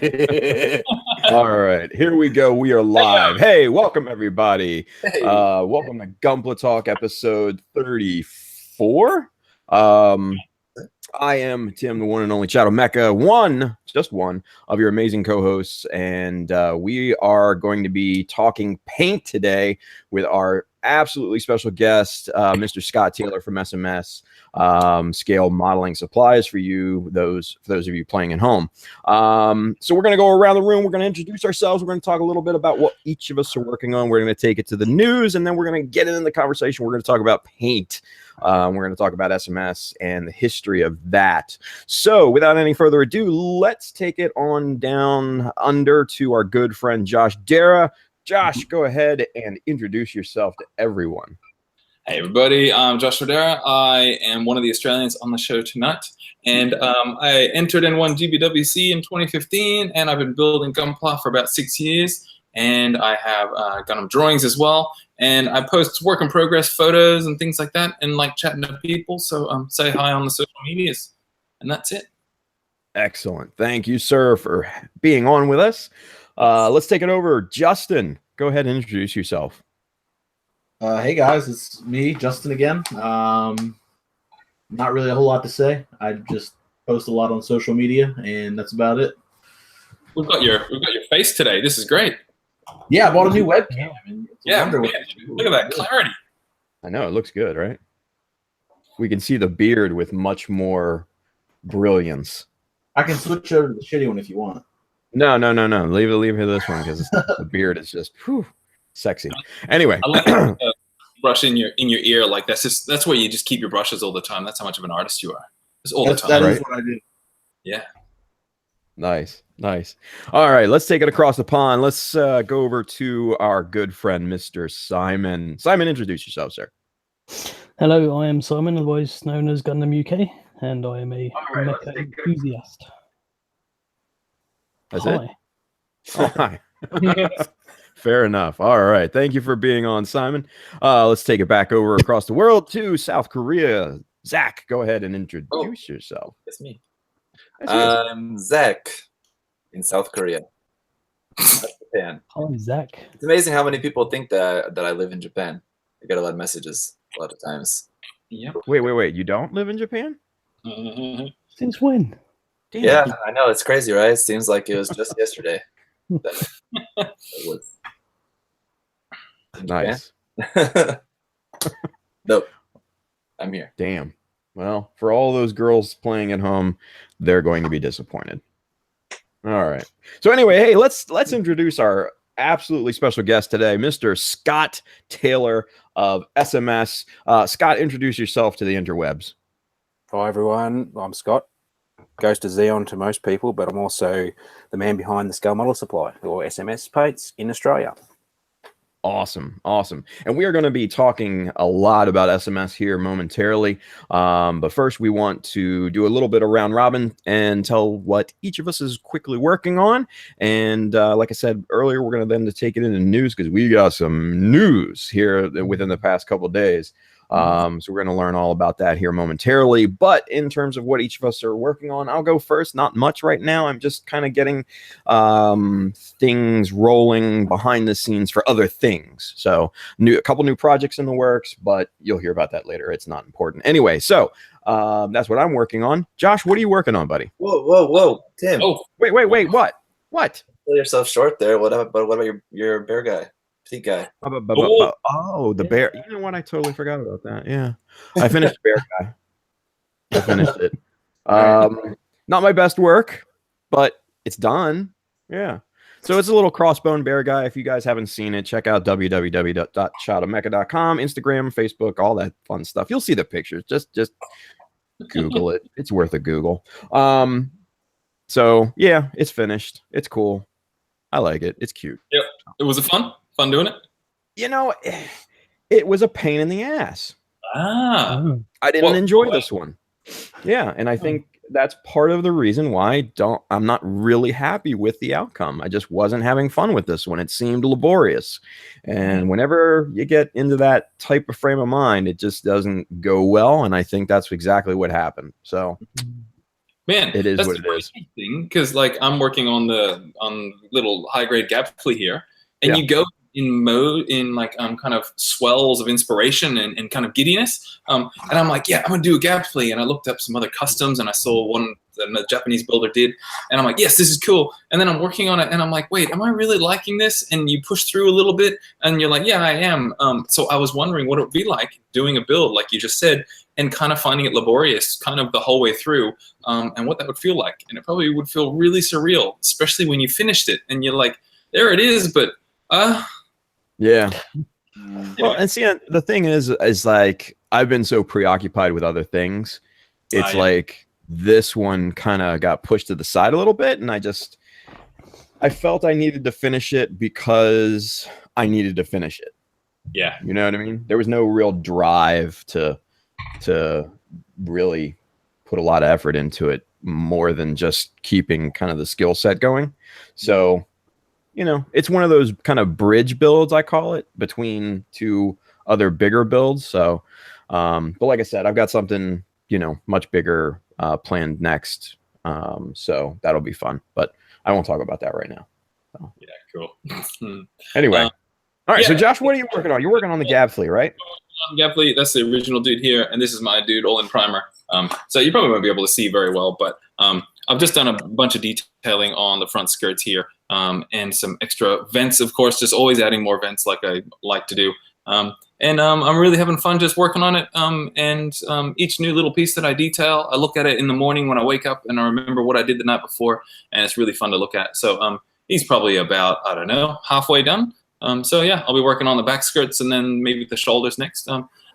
All right, here we go. We are live. Hey, welcome everybody. Hey. Welcome to Gunpla Talk episode 34. I am Tim, the one and only Shadow Mecha, just one of your amazing co-hosts, and we are going to be talking paint today with our absolutely special guest, Mr. Scott Taylor from SMS Scale Modeling Supplies for those of you playing at home. So we're going to go around the room. We're going to introduce ourselves. We're going to talk a little bit about what each of us are working on. We're going to take it to the news, and then we're going to get into the conversation. We're going to talk about paint. We're going to talk about SMS and the history of that. So without any further ado, let's take it on down under to our good friend Josh Dara. Josh, go ahead and introduce yourself to everyone. Hey everybody, I'm Josh Dara. I am one of the Australians on the show tonight, and I entered and won GBWC in 2015, and I've been building Gunpla for about 6 years, and I have Gundam drawings as well, and I post work in progress photos and things like that, and like chatting to people, so say hi on the social medias, and that's it. Excellent. Thank you, sir, for being on with us. Let's take it over. Justin, go ahead and introduce yourself. Hey guys, it's me, Justin again. Not really a whole lot to say. I just post a lot on social media, and that's about it. We've got your face today. This is great. Yeah, I bought a new webcam. Yeah, man, look at that clarity. I know, it looks good, right? We can see the beard with much more brilliance. I can switch over to the shitty one if you want. No. Leave this one because the beard is just sexy. Anyway, I like brush in your ear like that's where you just keep your brushes all the time. That's how much of an artist you are. Just all the time. That right? is what I do. Yeah. Nice. All right, let's take it across the pond. Let's go over to our good friend, Mr. Simon. Simon, introduce yourself, sir. Hello, I am Simon, otherwise known as Gundam UK, and I am a mecha enthusiast. That's Hi. it? Hi. Fair enough. All right. Thank you for being on, Simon. Let's take it back over across the world to South Korea. Zach, go ahead and introduce yourself. It's me. I'm Zach in South Korea. Japan. Hi, Zach. It's amazing how many people think that I live in Japan. I get a lot of messages a lot of times. Yep. Wait. You don't live in Japan? Since when? Damn. Yeah, I know. It's crazy, right? It seems like it was just yesterday. It was. Nice. Nope. I'm here. Damn. Well, for all those girls playing at home, they're going to be disappointed. All right. So anyway, hey, let's introduce our absolutely special guest today, Mr. Scott Taylor of SMS. Scott, introduce yourself to the interwebs. Hi everyone, I'm Scott. Ghost of Zeon to most people, but I'm also the man behind the Scale Model Supply, or SMS paints in Australia. Awesome. And we are going to be talking a lot about SMS here momentarily. But first, we want to do a little bit of round robin and tell what each of us is quickly working on. And like I said earlier, we're going to then take it into news because we got some news here within the past couple of days. So we're going to learn all about that here momentarily. But in terms of what each of us are working on, I'll go first. Not much right now. I'm just kind of getting things rolling behind the scenes for other things. So a couple new projects in the works, but you'll hear about that later. It's not important. Anyway, so that's what I'm working on. Josh, what are you working on, buddy? Whoa, Tim. Oh, wait. What? Pull yourself short there. What about your bear guy? Petite guy. Oh, the bear. You know what? I totally forgot about that. Yeah. I finished Bear Guy. I finished it. Not my best work, but it's done. Yeah. So it's a little crossbone bear guy. If you guys haven't seen it, check out www.shadowmecha.com, Instagram, Facebook, all that fun stuff. You'll see the pictures. Just Google it. It's worth a Google. So yeah, it's finished. It's cool. I like it. It's cute. Yep. It was fun doing it. You know, it was a pain in the ass. I didn't enjoy this one. Yeah, and I think that's part of the reason why I'm not really happy with the outcome. I just wasn't having fun with this one. It seemed laborious. And whenever you get into that type of frame of mind, it just doesn't go well. And I think that's exactly what happened. So Man, It is that's what the it is. crazy thing, because like I'm working on little high grade Gapfly here, and Yeah. you go in mode in like kind of swells of inspiration and kind of giddiness, and I'm like, yeah, I'm gonna do a Gapfly, and I looked up some other customs, and I saw one that a Japanese builder did, and I'm like, yes, this is cool, and then I'm working on it, and I'm like, wait, am I really liking this? And you push through a little bit, and you're like, yeah, I am. So I was wondering what it would be like doing a build like you just said, and kind of finding it laborious kind of the whole way through, and what that would feel like. And it probably would feel really surreal, especially when you finished it and you're like, there it is, but Yeah. anyway. Well, and see, the thing is like I've been so preoccupied with other things. It's Yeah. like this one kind of got pushed to the side a little bit, and I felt I needed to finish it because I needed to finish it. Yeah. You know what I mean? There was no real drive to really put a lot of effort into it, more than just keeping kind of the skill set going. So, you know, it's one of those kind of bridge builds, I call it, between two other bigger builds. So, but like I said, I've got something, you know, much bigger planned next. So that'll be fun, but I won't talk about that right now. So. Yeah, cool. Anyway. All right. yeah. So Josh, what are you working on? You're working on the Gapfly, right? Gapfly, that's the original dude here, and this is my dude, all in primer. So you probably won't be able to see very well, but I've just done a bunch of detailing on the front skirts here, and some extra vents, of course, just always adding more vents like I like to do. And I'm really having fun just working on it. And each new little piece that I detail, I look at it in the morning when I wake up, and I remember what I did the night before, and it's really fun to look at. So he's probably about, I don't know, halfway done. So yeah, I'll be working on the back skirts and then maybe the shoulders next.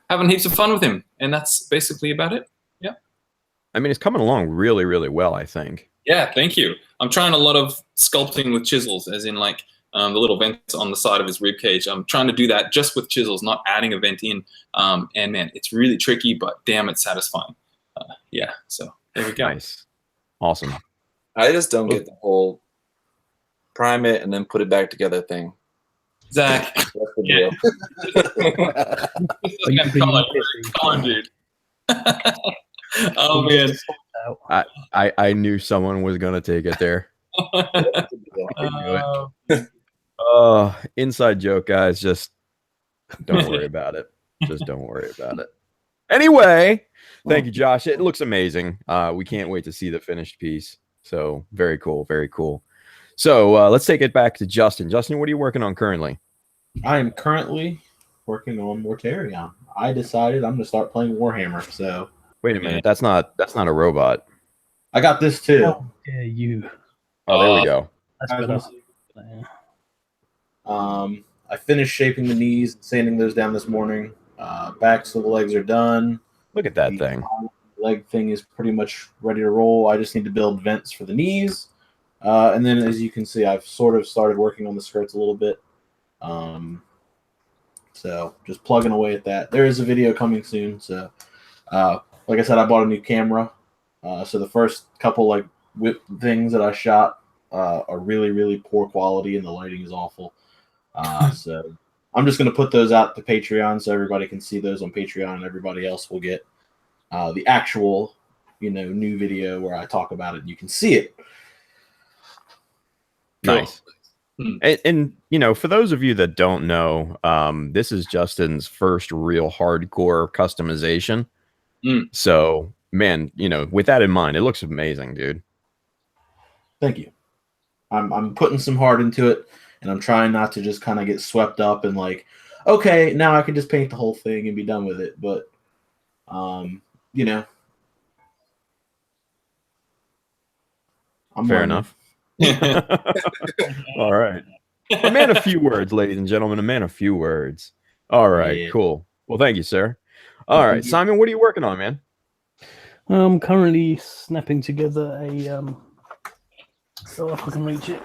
Having heaps of fun with him, and that's basically about it. Yeah. I mean, it's coming along really, really well, I think. Yeah, thank you. I'm trying a lot of sculpting with chisels, as in like the little vents on the side of his rib cage. I'm trying to do that just with chisels, not adding a vent in. And man, it's really tricky, but damn, it's satisfying. Yeah, so there we go. Nice. Awesome. I just don't get the whole prime it and then put it back together thing. Zach. That's the Yeah. deal. Color, dude. Oh man. I knew someone was gonna take it there. Inside joke, guys. Just don't worry about it. Just don't worry about it. Anyway, thank you, Josh. It looks amazing. We can't wait to see the finished piece. So very cool, very cool. So let's take it back to Justin. Justin, what are you working on currently? I am currently working on Mortarion. I decided I'm going to start playing Warhammer. So Wait a minute. That's not a robot. I got this too. How dare you? Oh, there we go. That's better. I finished shaping the knees and sanding those down this morning. Backs of the legs are done. Look at that The thing. leg thing is pretty much ready to roll. I just need to build vents for the knees. And then, as you can see, I've sort of started working on the skirts a little bit. So just plugging away at that. There is a video coming soon. So, like I said, I bought a new camera. So the first couple like whip things that I shot are really, really poor quality, and the lighting is awful. So I'm just going to put those out to Patreon so everybody can see those on Patreon, and everybody else will get the actual, new video where I talk about it and you can see it. Nice. And for those of you that don't know, this is Justin's first real hardcore customization. So, man, with that in mind, it looks amazing, dude. Thank you. I'm putting some heart into it, and I'm trying not to just kind of get swept up and like, okay, now I can just paint the whole thing and be done with it. But, I'm Fair learning. enough. All right. A man of few words, ladies and gentlemen. A man of few words. All right, Yeah. cool. Well, thank you, sir. All right, Simon, what are you working on, man? I'm currently snapping together a so if I can reach it.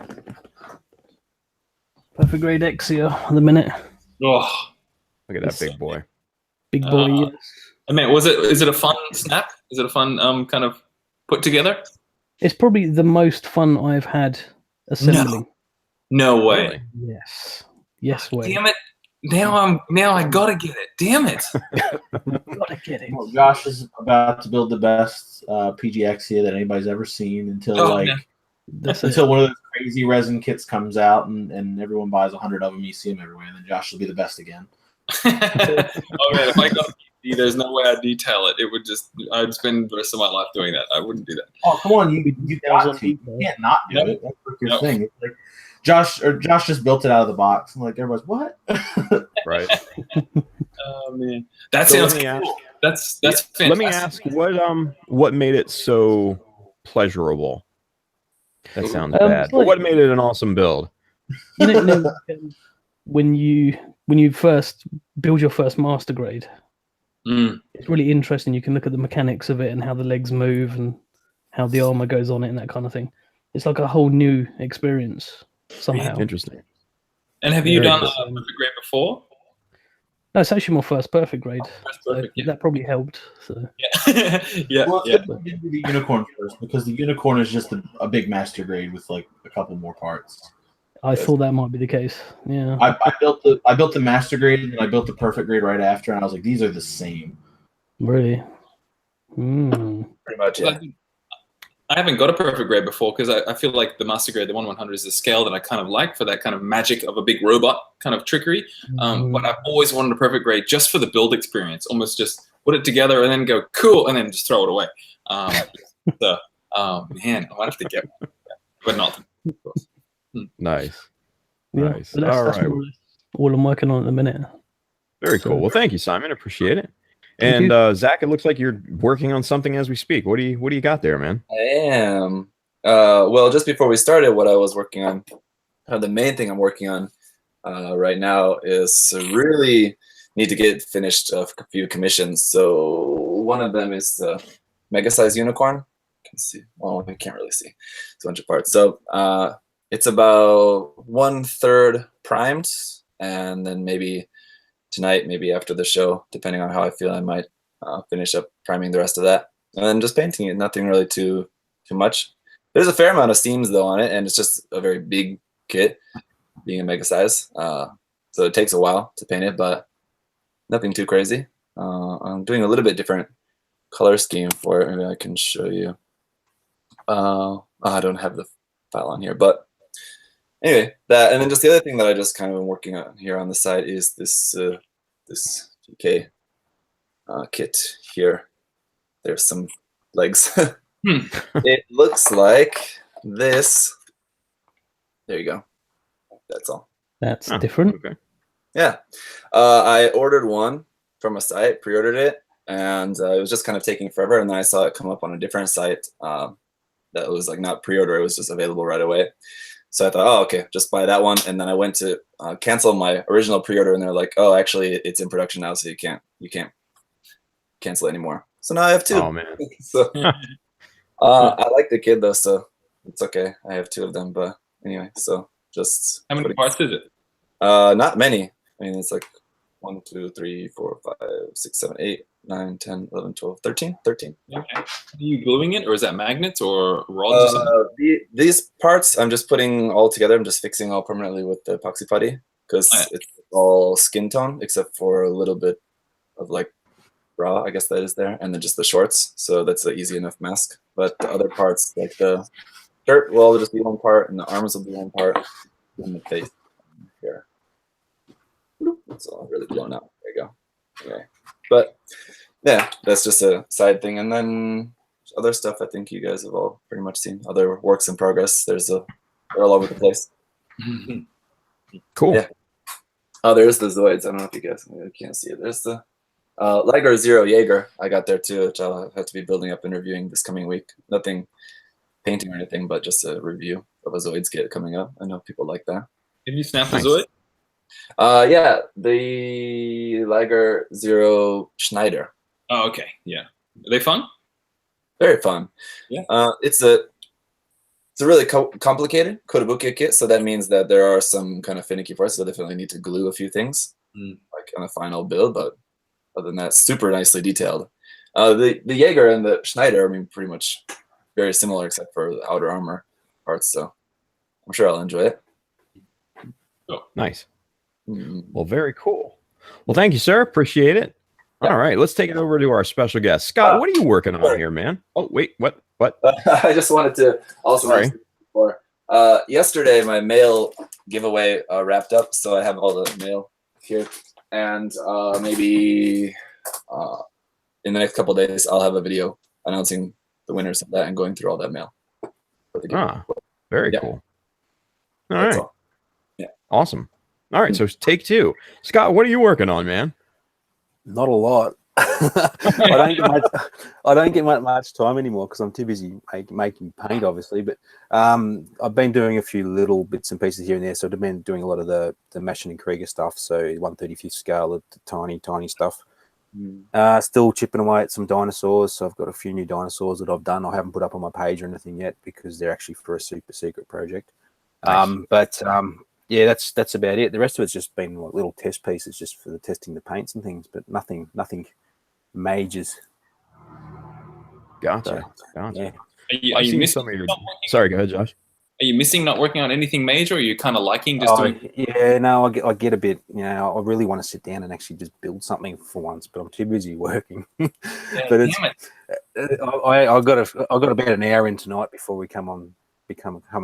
Perfect grade X here at the minute. Oh, Look at that big boy. Big boy. Yes. I mean, is it a fun snap? Is it a fun kind of put together? It's probably the most fun I've had assembling. No way. Really? Yes. Yes way. Damn it. Now I gotta get it. Damn it! Gotta get it. Well, Josh is about to build the best PGX here that anybody's ever seen until No. until one of those crazy resin kits comes out and everyone buys 100 of them. You see them everywhere, and then Josh will be the best again. Oh man, if I got a PC, there's no way I'd detail it. It would just I'd spend the rest of my life doing that. I wouldn't do that. Oh come on, you got to. You can't not do it. That's like your thing. It's like Josh just built it out of the box. I'm like everybody's what? Right. Oh man, that sounds cool. That's fantastic. Let me ask what made it so pleasurable? That sounds bad. But what made it an awesome build? You know, when you first build your first master grade, it's really interesting. You can look at the mechanics of it and how the legs move and how the armor goes on it and that kind of thing. It's like a whole new experience somehow. Interesting. And have you done a perfect grade before? No, it's actually my first perfect grade. Perfect, so that probably helped. So. Yeah. Well, I did the unicorn first because the unicorn is just a big master grade with like a couple more parts. I thought that might be the case. Yeah. I built the master grade and I built the perfect grade right after, and I was like, these are the same. Really? Pretty much, yeah. I haven't got a perfect grade before because I feel like the master grade, the 1/100, is the scale that I kind of like for that kind of magic of a big robot kind of trickery. But I've always wanted a perfect grade just for the build experience, almost just put it together and then go cool and then just throw it away. Man, I might have to get one, but not. Nice. Yeah, Nice. that's All right. all I'm working on at the minute. Very cool. Well, thank you, Simon. Appreciate it. And Zach, it looks like you're working on something as we speak. What do you got there, man? I am. Well, just before we started, what I was working on, the main thing I'm working on right now is really need to get finished a few commissions. So one of them is the mega size unicorn. You can see. Well, you can't really see. It's a bunch of parts. So it's about 1/3 primed, and then maybe tonight, maybe after the show, depending on how I feel, I might finish up priming the rest of that. And then just painting it, nothing really too much. There's a fair amount of seams though on it, and it's just a very big kit, being a mega size. So it takes a while to paint it, but nothing too crazy. I'm doing a little bit different color scheme for it. Maybe I can show you. I don't have the file on here, but anyway, that, and then just the other thing that I just kind of been working on here on the side is this this GK kit here. There's some legs. It looks like this. There you go. That's all. That's different. Okay. Yeah. I ordered one from a site, pre-ordered it, and it was just kind of taking forever. And then I saw it come up on a different site that was like not pre-order. It was just available right away. So I thought, oh, okay, just buy that one. And then I went to cancel my original pre-order, and they're like, oh, actually, it's in production now, so you can't cancel it anymore. So now I have two. Oh man. So I like the kid though, so it's okay. I have two of them, but anyway, so just how many parts is it? Not many. I mean, it's like 1, 2, 3, 4, 5, 6, 7, 8, 9, 10, 11, 12, 13. Okay. Are you gluing it, or is that magnets or rods or something? These parts I'm just putting all together. I'm just fixing all permanently with the epoxy putty because it's all skin tone except for a little bit of like bra, I guess that is there, and then just the shorts. So that's an easy enough mask. But the other parts, like the shirt, will just be one part, and the arms will be one part, and the face here. It's all really blown out. There you go. Okay. But yeah, that's just a side thing. And then other stuff I think you guys have all pretty much seen. Other works in progress. They're all over the place. Cool. Yeah. Oh, there's the Zoids. I don't know if you guys can't see it. There's the Liger Zero Jaeger. I got there too, which I'll have to be building up and reviewing this coming week. Nothing painting or anything, but just a review of a Zoids kit coming up. I know people like that. Have you snapped the Zoid? Yeah, the Liger Zero Schneider. Oh, okay. Yeah. Are they fun? Very fun. Yeah. It's a really complicated Kotobukiya kit, so that means that there are some kind of finicky parts. So definitely need to glue a few things, like on the final build. But other than that, super nicely detailed. The Jaeger and the Schneider, I mean, pretty much very similar except for the outer armor parts. So I'm sure I'll enjoy it. Oh, nice. Well, very cool. Well, thank you, sir. Appreciate it. Yeah. All right, let's take it over to our special guest, Scott. What are you working on here, man? Oh, wait, what? I just wanted to also Sorry. mention before. Yesterday, my mail giveaway wrapped up, so I have all the mail here, and maybe in the next couple of days, I'll have a video announcing the winners of that and going through all that mail. For the giveaway. Very Yeah. cool. All That's right. all. Yeah. Awesome. All right, so take two. Scott, what are you working on, man? Not a lot. I don't get much time anymore because I'm too busy making paint, obviously. But I've been doing a few little bits and pieces here and there. So I've been doing a lot of the Maschinen and Krieger stuff. So 1/35th scale, the tiny stuff. Still chipping away at some dinosaurs. So I've got a few new dinosaurs that I've done. I haven't put up on my page or anything yet because they're actually for a super secret project. Nice. Yeah, that's about it. The rest of it's just been like little test pieces just for the testing the paints and things, but nothing majors. Gotcha. So, Gotcha. yeah. Are you missing some of your... not working- Sorry, go ahead, Josh. Are you missing not working on anything major, or are you kind of liking just doing? Yeah, no, I get a bit. I really want to sit down and actually just build something for once, but I'm too busy working. Yeah, But it's damn it. I got about an hour in tonight before we come on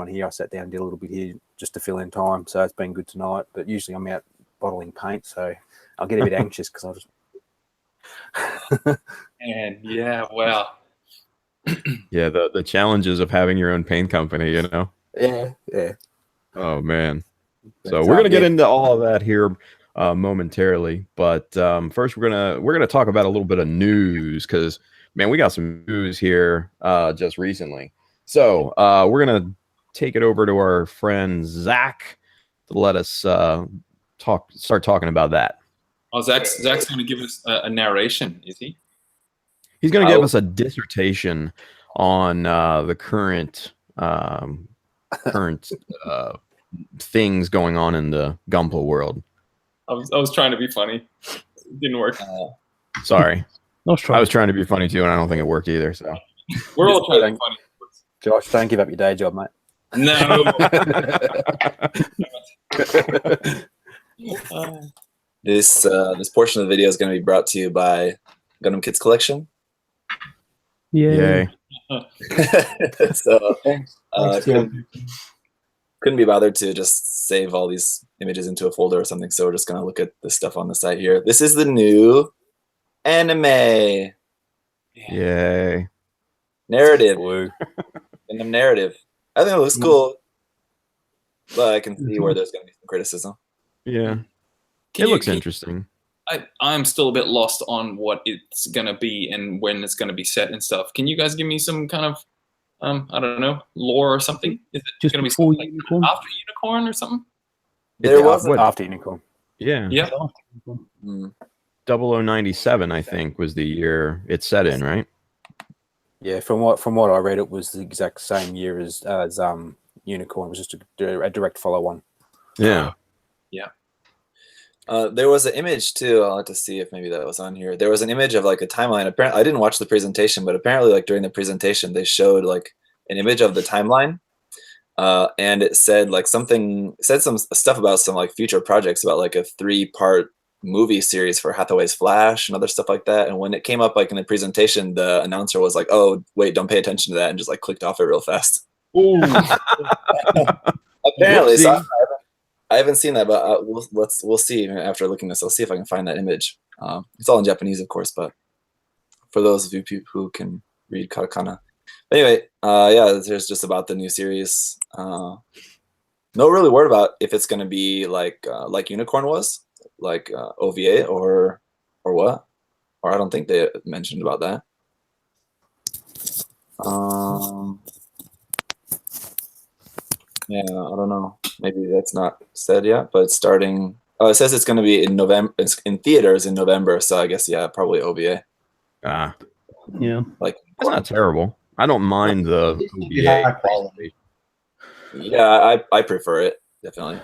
here. I sat down and did a little bit here just to fill in time, so it's been good tonight. But usually I'm out bottling paint, so I'll get a bit anxious because I'll just. And yeah, wow. Yeah, the challenges of having your own paint company, Yeah. Oh man. But, So we're gonna get yeah. into all of that here momentarily, but first we're gonna talk about a little bit of news because man, we got some news here just recently. So we're gonna take it over to our friend Zach to let us start talking about that. Oh, Zach's going to give us a narration, is he? He's going to give us a dissertation on the current things going on in the Gunpla world. I was trying to be funny. It didn't work. Sorry. I was trying to be funny too, and I don't think it worked either. So We're all trying to be funny. Josh, don't give up your day job, mate. No. This portion of the video is going to be brought to you by Gundam Kids Collection. yay. So Thanks, couldn't be bothered to just save all these images into a folder or something. So we're just going to look at the stuff on the site here. This is the new anime Yay. narrative. Woo. Gundam narrative. I think it looks cool, but I can see where there's going to be some criticism. Yeah. It looks interesting. I'm still a bit lost on what it's going to be and when it's going to be set and stuff. Can you guys give me some kind of, I don't know, lore or something? Is it Just going to be before something Unicorn? like after Unicorn or something? There was after Unicorn. Yeah. Yeah. Mm. 0097, I think, was the year it's set in, right? Yeah, from what I read, it was the exact same year as Unicorn. It was just a direct follow on. Yeah. There was an image too. I'll have to see if maybe that was on here. There was an image of like a timeline. Apparently, I didn't watch the presentation, but apparently, like during the presentation, they showed like an image of the timeline, and it said like some stuff about some like future projects about like a 3-part movie series for Hathaway's Flash and other stuff like that. And when it came up like in the presentation, the announcer was like, "Oh, wait, don't pay attention to that," and just like clicked off it real fast. Ooh. Apparently, so Whoopsie. I haven't seen that, but we'll see after looking at this. I'll see if I can find that image. It's all in Japanese, of course, but for those of you who can read katakana. Anyway, yeah, there's just about the new series. No really word about if it's going to be like Unicorn was, like OVA or what, or I don't think they mentioned about that. Yeah, I don't know. Maybe that's not said yet, but it's starting. Oh, it says it's going to be in November. It's in theaters in November, so I guess yeah, probably OVA. Yeah. Like That's not terrible. I don't mind the High OVA. quality. yeah, I prefer it definitely.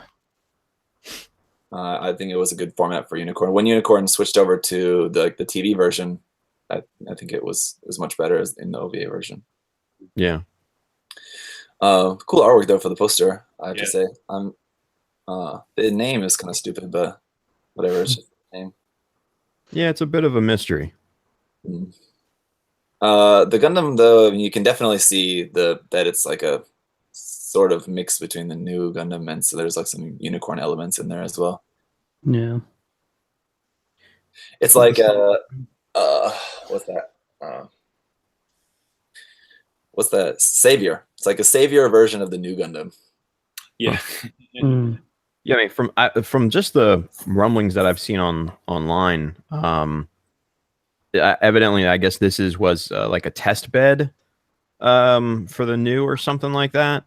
I think it was a good format for Unicorn. When Unicorn switched over to the TV version, I think it was much better in the OVA version. Yeah. Cool artwork though for the poster. I have to say, I'm The name is kind of stupid, but whatever. It's just the name. Yeah, it's a bit of a mystery. Mm. The Gundam, though, you can definitely see that it's like a sort of mix between the new Gundam, and so there's like some unicorn elements in there as well. Yeah. It's like what's that? What's that? Savior. It's like a Savior version of the new Gundam. Yeah. Mm. Yeah, I mean, from just the rumblings that I've seen online, evidently, I guess this was like a test bed for the new or something like that.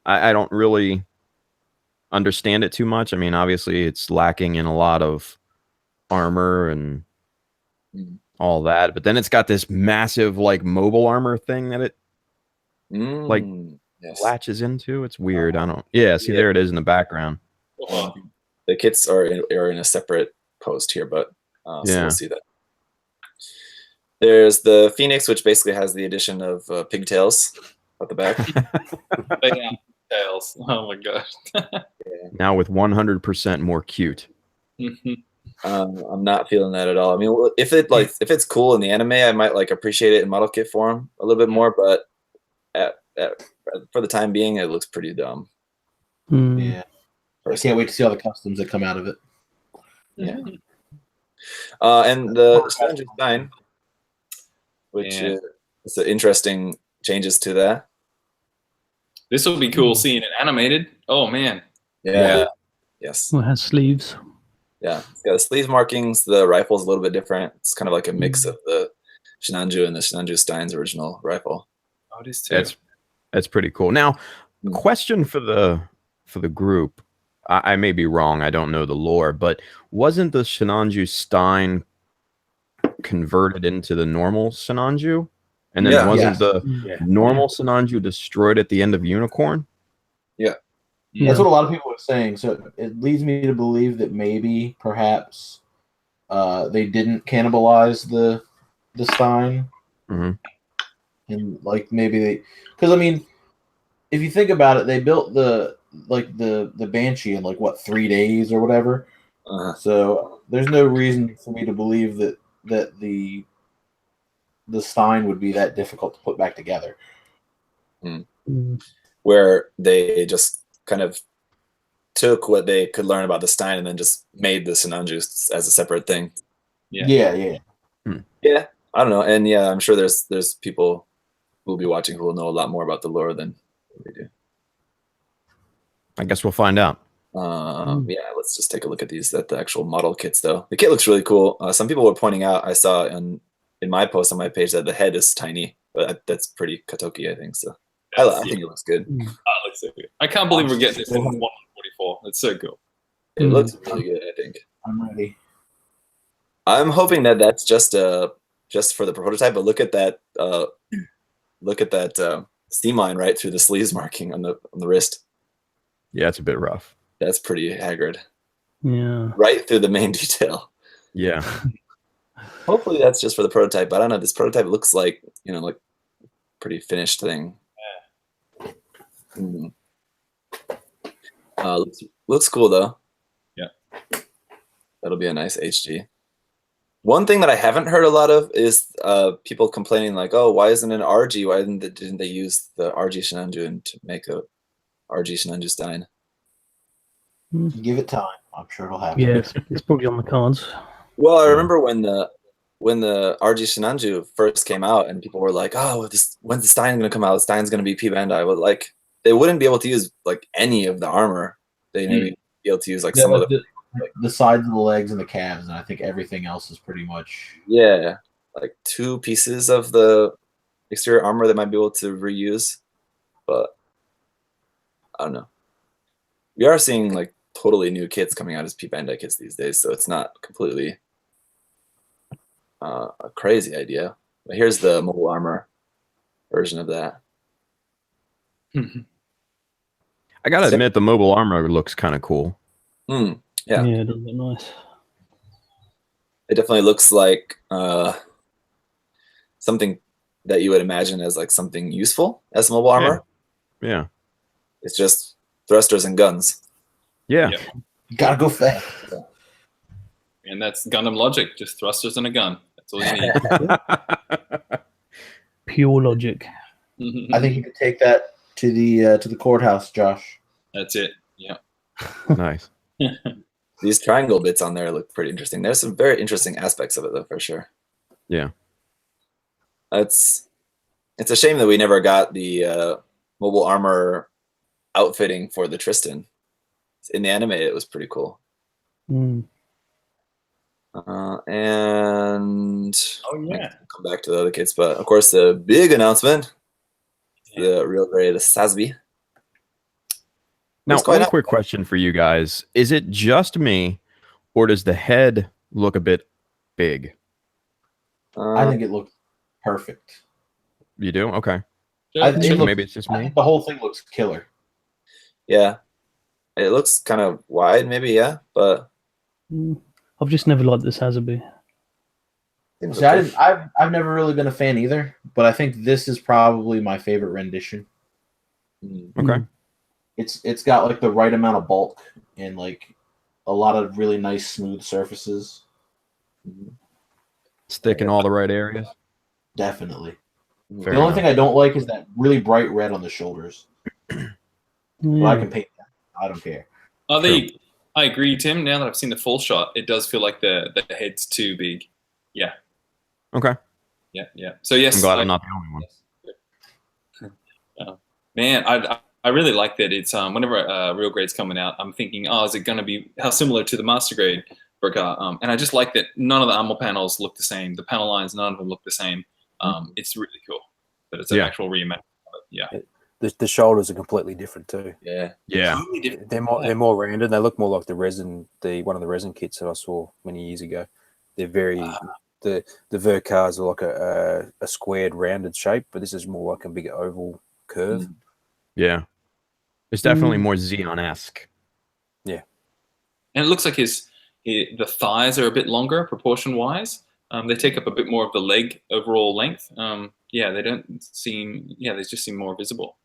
I don't really understand it too much. I mean, obviously, it's lacking in a lot of armor and all that, but then it's got this massive like mobile armor thing that it like latches into. It's weird. I don't. Yeah, see, there it is in the background. The kits are in a separate post here, but so we'll see that. There's the Phoenix, which basically has the addition of pigtails at the back. Yeah, tails. Oh my gosh. Now with 100% more cute. I'm not feeling that at all. I mean, if it's cool in the anime, I might like appreciate it in model kit form a little bit more, but for the time being, it looks pretty dumb. Yeah, I can't wait to see all the customs that come out of it. Yeah. And the Stranger Stein, which is interesting changes to that. This will be cool seeing it animated. Oh man. Yeah. Yes. Well, it has sleeves. Yeah, it's got the sleeve markings. The rifle's a little bit different. It's kind of like a mix of the Shinanju and the Shinanju Stein's original rifle. Oh, it is too. That's pretty cool. Now, question for the group. I may be wrong. I don't know the lore, but wasn't the Shinanju Stein converted into the normal Shinanju? And then wasn't the normal Shinanju destroyed at the end of Unicorn? Yeah. That's what a lot of people are saying. So it leads me to believe that maybe, perhaps, they didn't cannibalize the Stein, and like maybe they, because I mean, if you think about it, they built the Banshee in like what 3 days or whatever. So there's no reason for me to believe that the Stein would be that difficult to put back together. Where they just kind of took what they could learn about the Stein and then just made the Shinanju as a separate thing. Yeah. Yeah, I don't know. And yeah, I'm sure there's people who will be watching who will know a lot more about the lore than we do. I guess we'll find out. Yeah, let's just take a look at the actual model kits though. The kit looks really cool. Some people were pointing out, I saw in my post on my page, that the head is tiny, but that's pretty Katoki, I think so. I think it looks good. That looks so good. I can't believe we're getting this in 144. That's so cool. It looks really good, I think. I'm ready. I'm hoping that that's just for the prototype, but look at that steam line right through the sleeves marking on the wrist. Yeah, it's a bit rough. That's pretty haggard. Yeah. Right through the main detail. Yeah. Hopefully that's just for the prototype, but I don't know. This prototype looks like, like pretty finished thing. Looks cool though. Yeah. That'll be a nice HG. One thing that I haven't heard a lot of is people complaining like, oh, why isn't an RG? Why didn't they use the RG Shinanju to make a RG Shinanju Stein? Give it time. I'm sure it'll happen. Yeah, it's probably on the cards. Well, I remember when the RG Shinanju first came out and people were like, oh, when's the Stein going to come out? The Stein's going to be P Bandai. But like, they wouldn't be able to use like any of the armor. They maybe be able to use like some of the sides of the legs and the calves, and I think everything else is pretty much like 2 pieces of the exterior armor they might be able to reuse. But I don't know. We are seeing like totally new kits coming out as P Bandai kits these days, so it's not completely a crazy idea. But here's the mobile armor version of that. I gotta admit, the mobile armor looks kind of cool. Yeah, it does look nice. It definitely looks like something that you would imagine as like something useful as mobile armor. Yeah. It's just thrusters and guns. Yeah. Yep. You gotta go fast. And that's Gundam logic, just thrusters and a gun. That's all you need. Pure logic. I think you could take that to the courthouse, Josh. That's it. Yeah. Nice. These triangle bits on there look pretty interesting. There's some very interesting aspects of it, though, for sure. Yeah. It's a shame that we never got the mobile armor outfitting for the Tristan. In the anime, it was pretty cool. Mm. And yeah. come back to the other kids, but of course the big announcement, the real grade Sasbi. Now, one quick question for you guys: is it just me, or does the head look a bit big? I think it looks perfect. You do? Okay. Maybe it's just I me. think the whole thing looks killer. Yeah, it looks kind of wide, maybe. Yeah, but I've just never liked this Hazabi. See, I've never really been a fan either, but I think this is probably my favorite rendition. Okay. It's got like the right amount of bulk and like a lot of really nice smooth surfaces. Stick in all the right areas. Definitely. Fair the only enough. thing I don't like is that really bright red on the shoulders. But I can paint that. I don't care. I agree, Tim. Now that I've seen the full shot, it does feel like the head's too big. Yeah. Okay. Yeah. So yes, I'm glad I'm not the only one. Man, I really like that. It's whenever real grade's coming out, I'm thinking, oh, is it going to be how similar to the master grade Burka? And I just like that none of the armor panels look the same. The panel lines, none of them look the same. It's really cool that it's an actual reimagining of it. Yeah. The shoulders are completely different too. Yeah. Totally different. They're more rounded. They look more like the one of the resin kits that I saw many years ago. They're very the Vercars are like a squared rounded shape, but this is more like a big oval curve. Yeah. It's definitely more Zeon-esque. Yeah. And it looks like the thighs are a bit longer proportion wise. They take up a bit more of the leg overall length. They don't seem. Yeah, they just seem more visible.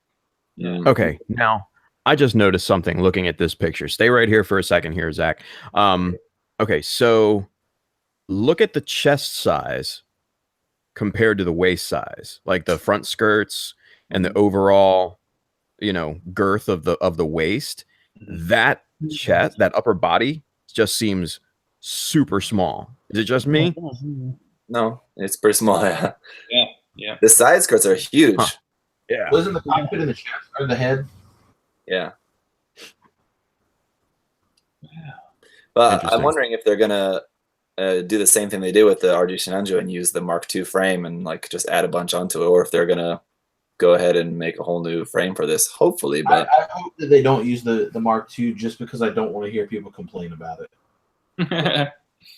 Yeah. Okay. Now, I just noticed something looking at this picture. Stay right here for a second here, Zach. Okay, so look at the chest size compared to the waist size, like the front skirts and the overall, girth of the waist. That chest, that upper body just seems super small. Is it just me? No, it's pretty small. Yeah. The side skirts are huge. Huh. Yeah. Wasn't the cockpit in the chest or the head? Yeah. But I'm wondering if they're gonna do the same thing they did with the RG Shinanju and use the Mark II frame and like just add a bunch onto it, or if they're gonna go ahead and make a whole new frame for this. Hopefully, but I hope that they don't use the Mark II just because I don't want to hear people complain about it.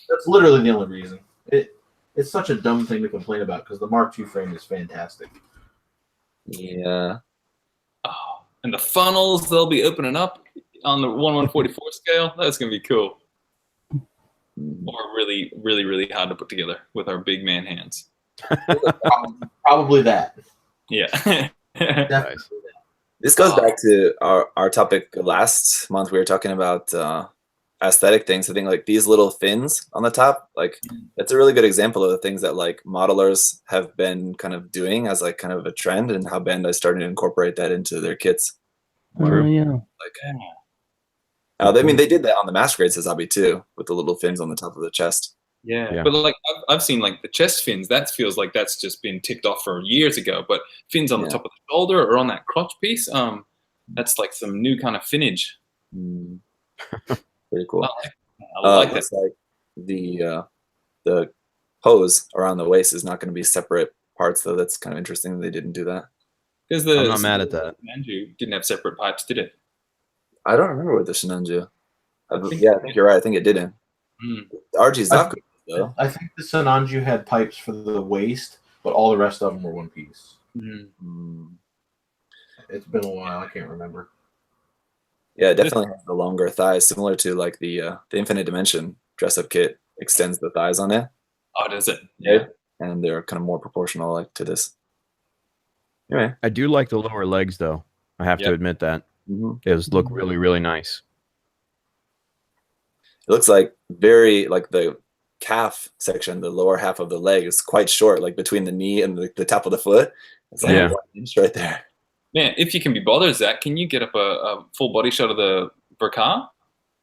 That's literally the only reason. It's such a dumb thing to complain about because the Mark II frame is fantastic. Yeah. Oh, and the funnels they'll be opening up on the 1/144 scale. That's gonna be cool. Or really, really, really hard to put together with our big man hands. Probably that. Yeah. Nice. This goes back to our topic last month. We were talking about aesthetic things. I think like these little fins on the top, like that's a really good example of the things that like modelers have been kind of doing as like kind of a trend, and how Bandai's starting to incorporate that into their kits. Yeah. Like, I mean, they did that on the Master Grade Sazabi too, with the little fins on the top of the chest. Yeah. But like I've seen like the chest fins, that feels like that's just been ticked off for years ago. But fins on the top of the shoulder or on that crotch piece, that's like some new kind of finnage. Pretty cool. I like that. It's like the hose around the waist is not going to be separate parts, though. That's kind of interesting. They didn't do that. Because I'm not mad at that. Shinanju didn't have separate pipes, did it? I don't remember with the Shinanju. I think you're right. I think it didn't. RG's not good, though. I think the Shinanju had pipes for the waist, but all the rest of them were one piece. It's been a while. I can't remember. Yeah, it definitely has the longer thighs, similar to like the Infinite Dimension dress-up kit extends the thighs on it. Oh, does it? Yeah. And they're kind of more proportional like to this. Anyway. I do like the lower legs, though. I have to admit that. Those look really, really nice. looks like the calf section, the lower half of the leg is quite short, like between the knee and the top of the foot. It's like 1 inch right there. Man, if you can be bothered, Zach, can you get up a full body shot of the Verka?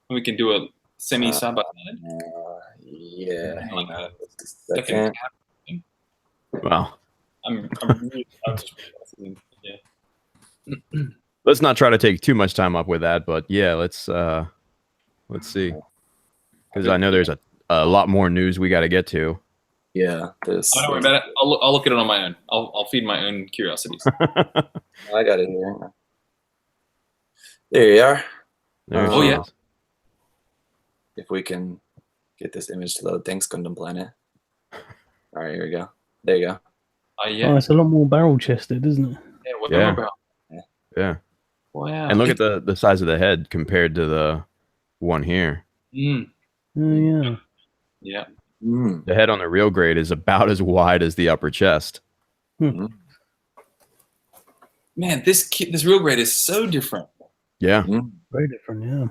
And we can do a semi side by side. Yeah. Like a Second. Well, I'm just yeah. let's not try to take too much time up with that, but yeah, let's see, because I know there's a lot more news we got to get to. Yeah, this. Don't worry about it. I'll look at it on my own. I'll feed my own curiosities. I got it here. There you are. Oh yeah. If we can get this image to load. Thanks, Gundam Planet. All right, here we go. There you go. Yeah. Oh, it's a lot more barrel chested, isn't it? Yeah. Wow. And look at the size of the head compared to the one here. Mm. Oh, yeah. Yeah. The head on the real grade is about as wide as the upper chest. Man, this real grade is so different. Yeah. Very different, yeah.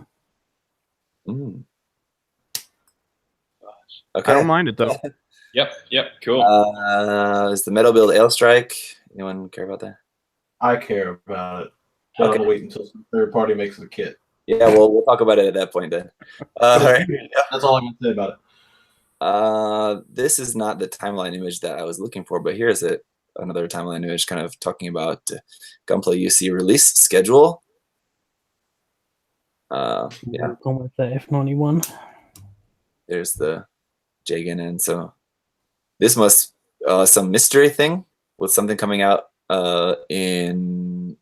Okay. I don't mind it though. Yep. Cool. Is the Metal Build Ale Strike? Anyone care about that? I care about it. But I'm gonna wait until some third party makes the kit. Yeah, well, we'll talk about it at that point then. All right. That's all I'm gonna say about it. This is not the timeline image that I was looking for, but here's another timeline image kind of talking about Gunpla UC release schedule. Yeah. Gone with that F91. There's the Jagan, and so this must some mystery thing with something coming out in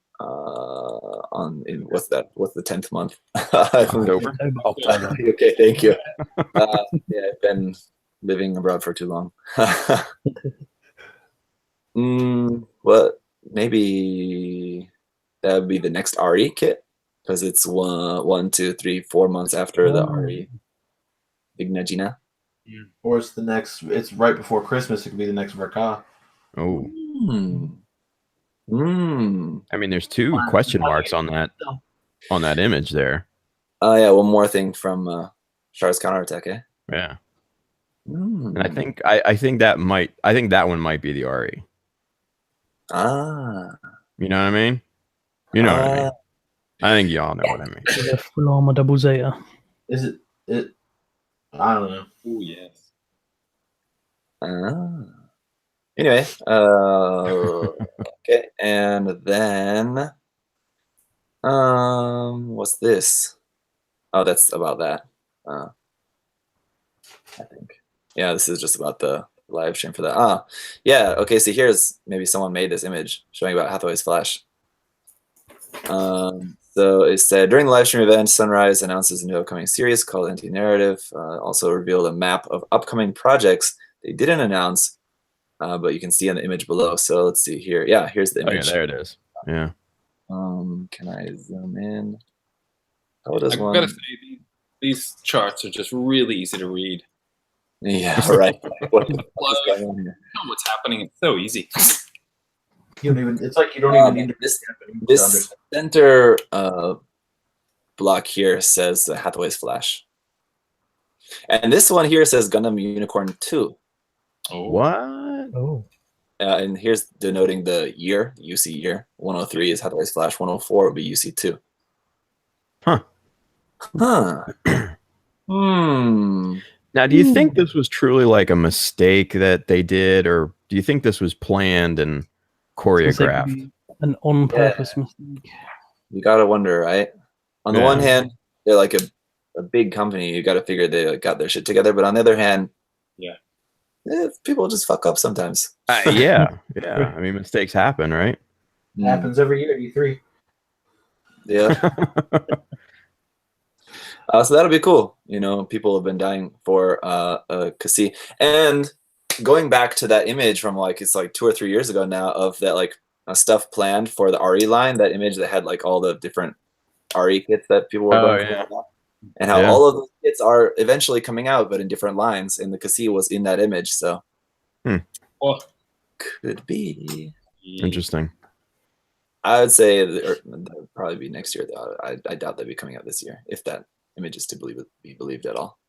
what's the 10th month? October. Okay, thank you. Yeah, I've been living abroad for too long. Well, maybe that would be the next RE kit, because it's 1, 2, 3, 4 months after the RE Ignagina. Or it's right before Christmas. It could be the next Verka. Oh. I mean, there's 2 question marks on that image there. Oh yeah, one more thing from Char's counterattack, eh? Yeah. And I think that one might be the RE. You know what I mean? You know what I mean? I think y'all know what I mean. The full armor double Zeta. Is it? I don't know. Oh yes. Anyway, okay, and then what's this? Oh, that's about that. I think. Yeah, this is just about the live stream for that. Yeah. Okay, so here's maybe someone made this image showing about Hathaway's Flash. So it said, during the live stream event, Sunrise announces a new upcoming series called Anti-Narrative. Also revealed a map of upcoming projects they didn't announce, but you can see in the image below. So let's see here. Yeah, here's the image. Oh, yeah, there it is. Yeah. Can I zoom in? How does I've one? got to say, these charts are just really easy to read. Yeah, right. What is going on here? You know what's happening. It's so easy. You don't even. It's like you don't even need to. This center block here says Hathaway's Flash, and this one here says Gundam Unicorn 2. Oh. What? Oh. And here's denoting the year, UC year. 103 is Hathaway's Flash. 104 would be UC 2. Huh. Now, do you think this was truly like a mistake that they did, or do you think this was planned and choreographed? An on-purpose mistake. You gotta wonder, right? On the one hand, they're like a big company. You gotta figure they got their shit together. But on the other hand, people just fuck up sometimes. Yeah. I mean, mistakes happen, right? It happens every year at E3. Yeah. So that'll be cool. You know, people have been dying for Kasi. And going back to that image from it's 2 or 3 years ago now of that stuff planned for the RE line, that image that had all the different RE kits that people were going for, and how all of those kits are eventually coming out, but in different lines. And the Kasi was in that image, so could be Interesting. I would say that would probably be next year, though. I doubt they'd be coming out this year, if that image is to be believed at all.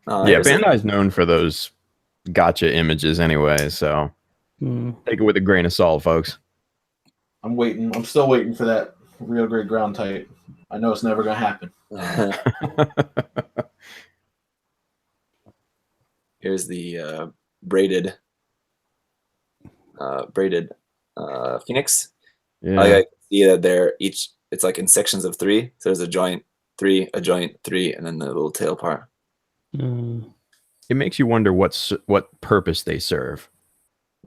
Oh, Yeah, here's it. Bandai's known for those gotcha images anyway, so take it with a grain of salt, folks. I'm waiting. I'm still waiting for that real grade ground type. I know it's never gonna happen. Here's the braided Phoenix. Yeah. I can see that they're each. It's like in sections of 3. So there's a joint 3, a joint 3, and then the little tail part. It makes you wonder what purpose they serve.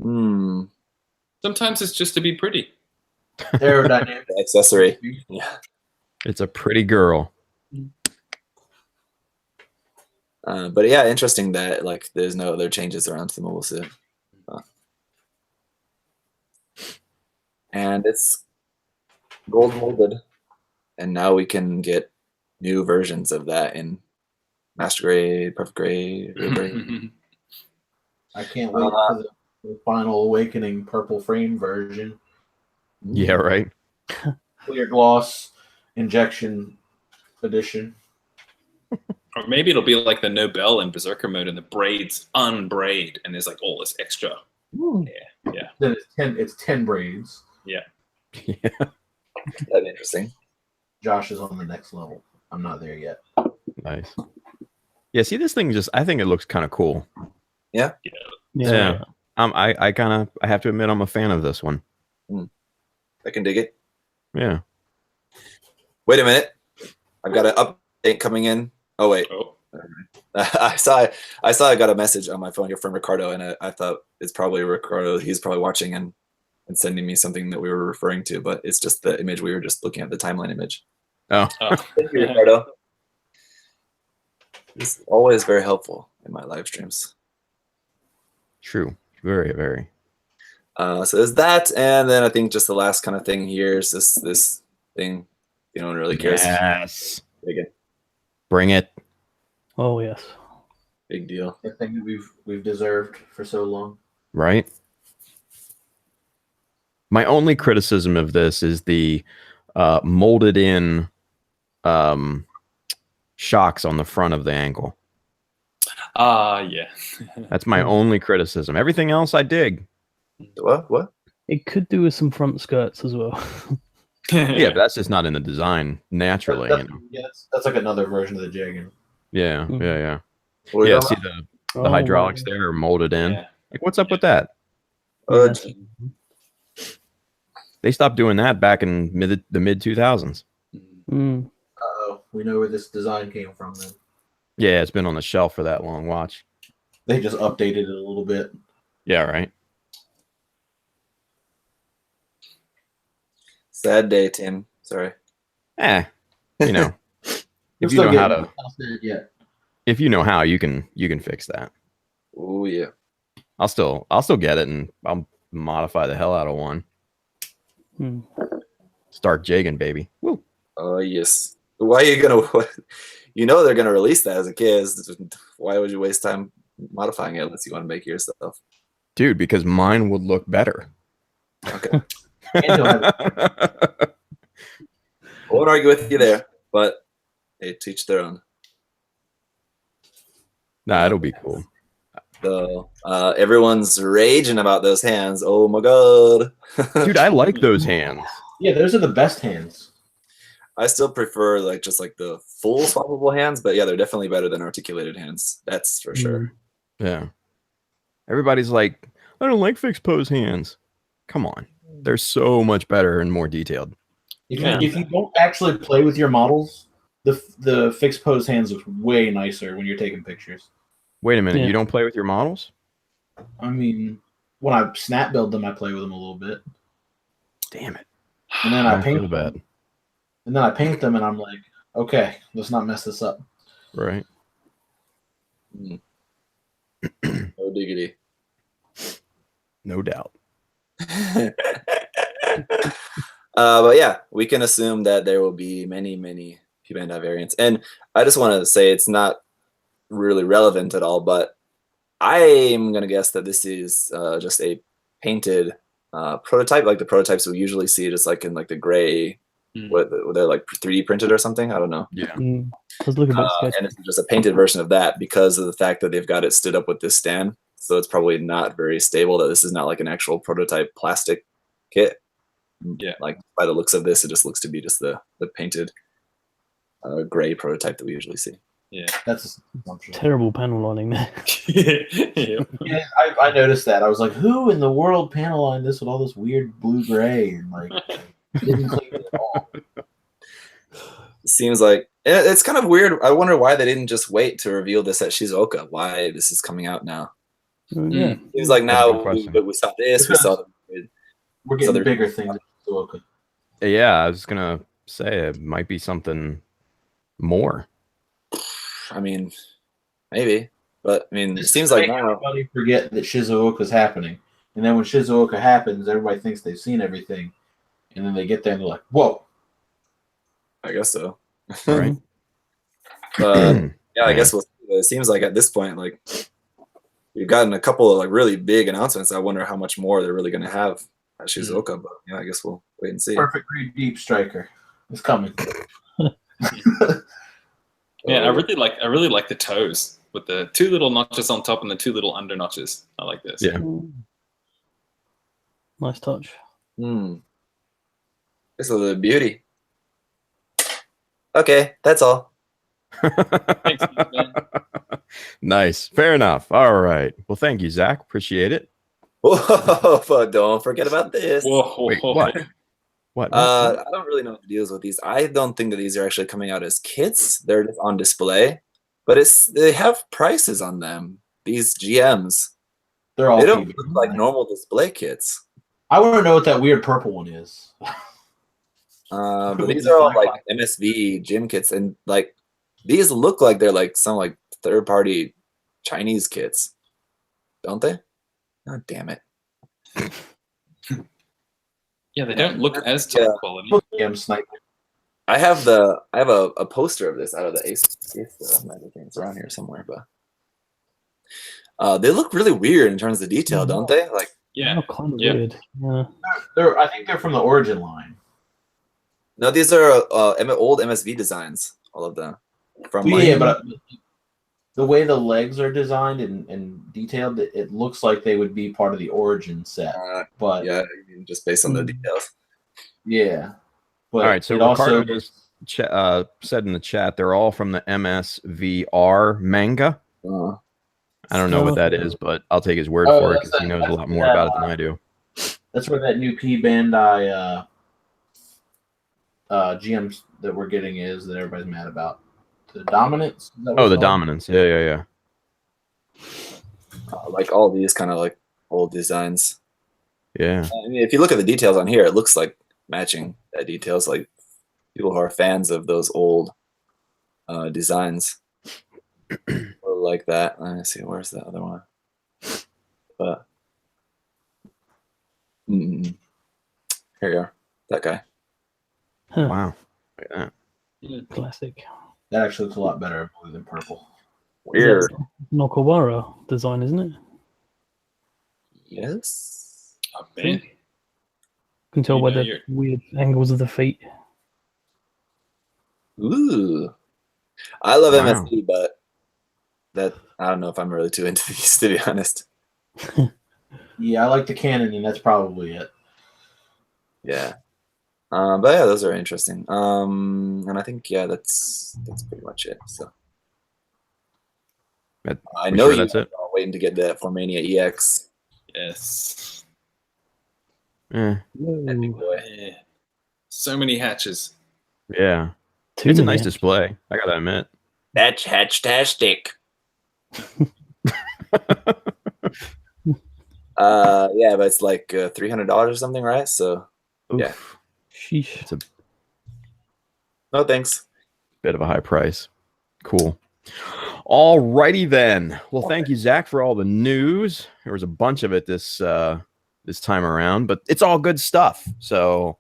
Sometimes it's just to be pretty. Aerodynamic. The accessory. Yeah. It's a pretty girl. But yeah, interesting that like there's no other changes around to the mobile suit. And it's gold molded, and now we can get new versions of that in master grade, perfect grade, real grade. I can't wait for the final awakening purple frame version. Yeah, right. Clear gloss injection edition. Or maybe it'll be like the Nobel in Berserker mode, and the braids unbraid, and there's like all this extra. Yeah. Then it's 10 braids. Yeah. Yeah. That's interesting. Josh is on the next level. I'm not there yet. Nice. Yeah, see this thing I think it looks kind of cool. Yeah. Yeah. I have to admit I'm a fan of this one. I can dig it. Yeah. Wait a minute. I've got an update coming in. Oh wait. Oh. I saw I got a message on my phone here from Ricardo, and I thought it's probably Ricardo. He's probably watching and sending me something that we were referring to, but it's just the image we were just looking at, the timeline image. Oh. Thank you, Ricardo. It's always very helpful in my live streams. True. Very, very. So there's that, and then I think just the last kind of thing here is this thing. You don't really care. Yes. Bring it. Oh yes. Big deal. The thing that we've deserved for so long. Right. My only criticism of this is the molded in shocks on the front of the ankle. Yeah. That's my only criticism. Everything else I dig. What? It could do with some front skirts as well. Yeah, but that's just not in the design naturally. Yeah, that's like another version of the Jagan. Yeah. What are you Yeah, talking see about? the hydraulics there are molded in. Yeah. Like, what's up with that? They stopped doing that back in the mid 2000s. Uh-oh, we know where this design came from then. Yeah, it's been on the shelf for that long. Watch. They just updated it a little bit. Yeah, right. Sad day, Tim. Sorry. You know, We're if you know still how getting to, past it yet. if you know how, you can fix that. Oh yeah. I'll still get it, and I'll modify the hell out of one. Start jigging, baby. Woo. Oh yes. Why are you gonna? You know they're gonna release that as a kid. Why would you waste time modifying it unless you want to make it yourself? Dude, because mine would look better. Okay. And I won't argue with you there, but they teach their own. Nah, it'll be cool. So everyone's raging about those hands. Oh my god. Dude, I like those hands. yeah, those are the best hands. I still prefer just like the full swappable hands, but yeah, they're definitely better than articulated hands. That's for sure. Yeah. Everybody's like, I don't like fixed pose hands. Come on. They're so much better and more detailed. If you don't actually play with your models, the fixed pose hands look way nicer when you're taking pictures. Wait a minute, Yeah. you don't play with your models? I mean, when I snap build them, I play with them a little bit, Damn it. and then I I don't feel paint bad. them, and then I paint them, and I'm like, okay, let's not mess this up. Right. No diggity. No doubt. But yeah, we can assume that there will be many Bandai variants, and I just want to say it's not really relevant at all, but I'm gonna guess that this is just a painted prototype, like the prototypes we usually see, just like in like the gray what they're like 3D printed or something. I don't know. Yeah. I was looking at sketch. And it's just a painted version of that because of the fact that they've got it stood up with this stand. So it's probably not very stable. That this is not like an actual prototype plastic kit. Yeah. Like by the looks of this, it just looks to be just the painted gray prototype that we usually see. Yeah. That's a Terrible panel lining there. Yeah. Yeah, I noticed that. I was like, who in the world panel lined this with all this weird blue gray and like didn't clean it at all? It seems like it's kind of weird. I wonder why they didn't just wait to reveal this at Shizuoka. Why this is coming out now? Yeah. Seems like That's a now good question. we saw this. We saw We're getting they're- bigger things. Okay. Yeah, I was gonna say it might be something more. I mean, maybe, but I mean, it Just seems to like make now. everybody forget that Shizuoka's happening, and then when Shizuoka happens, everybody thinks they've seen everything, and then they get there and they're like, "Whoa!" I guess so. Right. Yeah, I guess we'll see. It seems like at this point, like we've gotten a couple of like really big announcements. I wonder how much more they're really going to have at Shizuoka. But yeah, I guess we'll wait and see. Perfect Green Deep Striker is coming. Man, I really like the toes with the 2 little notches on top and the 2 little under notches. I like this. Yeah. Nice touch. This is a beauty. Okay, that's all. Thanks, man. Nice. Fair enough. All right. Well, thank you, Zach. Appreciate it. Whoa, but don't forget about this. Whoa. Wait, what? What? I don't really know what the deal is with these. I don't think that these are actually coming out as kits. They're just on display, but they have prices on them. These GMs, They're all. they don't PB. look like normal display kits. I want to know what that weird purple one is. But these are all like MSV gym kits, and like these look like they're like some like third-party Chinese kits, don't they? Oh, damn it! Yeah, they don't look as top Yeah. quality. I'm sniping. I have a poster of this out of the Ace magazine. It's around here somewhere, but they look really weird in terms of detail, don't they? Like, Yeah. Oh, kind of Yeah. weird. Yeah. I think they're from the Origin line. no, these are old MSV designs, all of them. From like, Yeah, but the way the legs are designed and detailed, it looks like they would be part of the Origin set. But yeah, I mean, just based on the details. yeah. But All right. So it Ricardo also just said in the chat they're all from the MSVR manga. Uh, I don't know what that is, but I'll take his word Oh, for it that's because he knows a that's lot more that, about it than I do. that's where that new P Bandai GM that we're getting is that everybody's mad about. The Dominance? Is that what Oh, it's the called? dominance. Yeah. like all these kind of like old designs. Yeah. I mean, if you look at the details on here, it looks like matching details. Like people who are fans of those old designs will like that. Let me see, where's the other one? But here you are, that guy. Huh. Wow. Look at that. Classic. That actually looks a lot better in blue than purple. Weird. Nokawara design, isn't it? Yes. Oh, man. You can tell You by know, the you're- weird angles of the feet. Ooh. I love Wow. MSD, but that I don't know if I'm really too into these, to be honest. Yeah, I like the Canon, and that's probably it. Yeah. But yeah, those are interesting. And I think that's pretty much it. So I We know sure you that's are it? waiting to get that Formania EX. Yes. Eh, That big boy. Yeah. So many hatches. yeah. Too It's a many. nice display. I gotta admit. That's hatch-tastic. Yeah, but it's like $300 or something, right? So Oof. Yeah. Sheesh. It's a no thanks. bit of a high price. Cool. All righty then. Well, thank you, Zach, for all the news. There was a bunch of it this time around, but it's all good stuff. So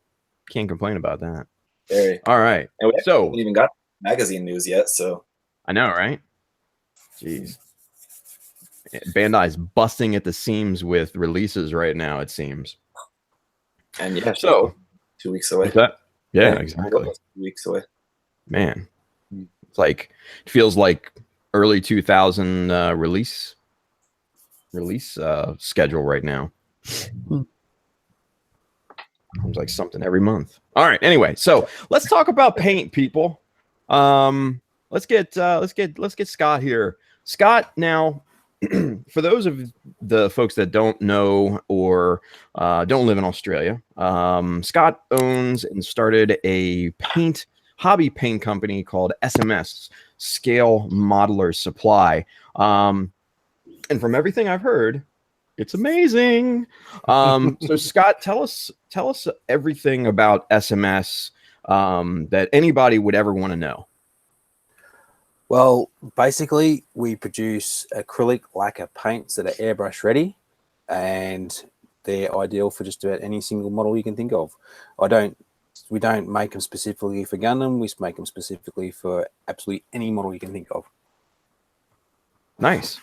can't complain about that. Very. All right. And we So haven't even got magazine news yet, so I know, right? Jeez. Bandai's busting at the seams with releases right now, it seems. and yeah, So 2 weeks away. what's that? Yeah, Yeah, exactly. Weeks away. Man, it's like it feels like early 2000 release schedule right now. Hmm. Seems like something every month. All right. Anyway, so let's talk about paint, people. Let's get Scott here. Scott, now, for those of the folks that don't know or don't live in Australia, Scott owns and started a hobby paint company called SMS, Scale Modeler Supply. And from everything I've heard, it's amazing. So Scott, tell us everything about SMS that anybody would ever want to know. Well, basically, we produce acrylic lacquer paints that are airbrush ready, and they're ideal for just about any single model you can think of. We don't make them specifically for Gundam. We make them specifically for absolutely any model you can think of. Nice.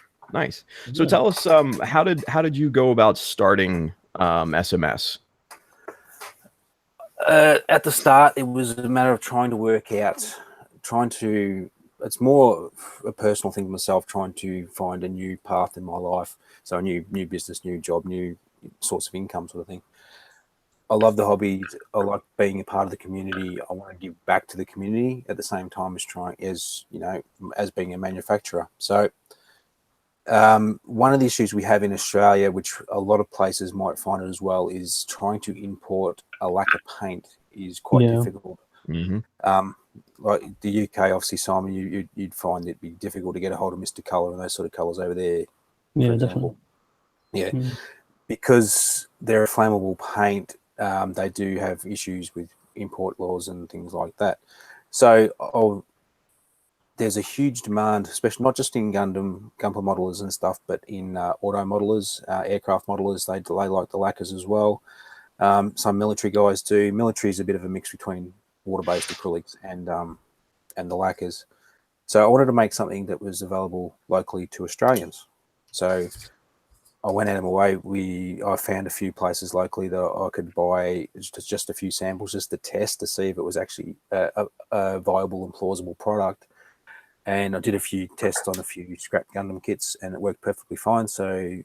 So tell us, how did you go about starting SMS? At the start, it was a matter of trying to work out, it's more a personal thing for myself, trying to find a new path in my life. So a new business, new job, new source of income sort of thing. I love the hobby. I like being a part of the community. I want to give back to the community at the same time as being a manufacturer. So one of the issues we have in Australia, which a lot of places might find it as well, is trying to import a lacquer paint is quite difficult. Mm-hmm. Like the UK, obviously, Simon, you'd find it'd be difficult to get a hold of Mr. Colour and those sort of colours over there. Yeah, for example. definitely. Yeah, because they're a flammable paint, they do have issues with import laws and things like that. So there's a huge demand, especially not just in Gunpla modelers and stuff, but in auto modelers, aircraft modelers. They like the lacquers as well. Some military guys do. Military is a bit of a mix between water-based acrylics and the lacquers. So I wanted to make something that was available locally to Australians. So I went out of my way. I found a few places locally that I could buy just a few samples just to test to see if it was actually a viable and plausible product. And I did a few tests on a few scrap Gundam kits, and it worked perfectly fine. So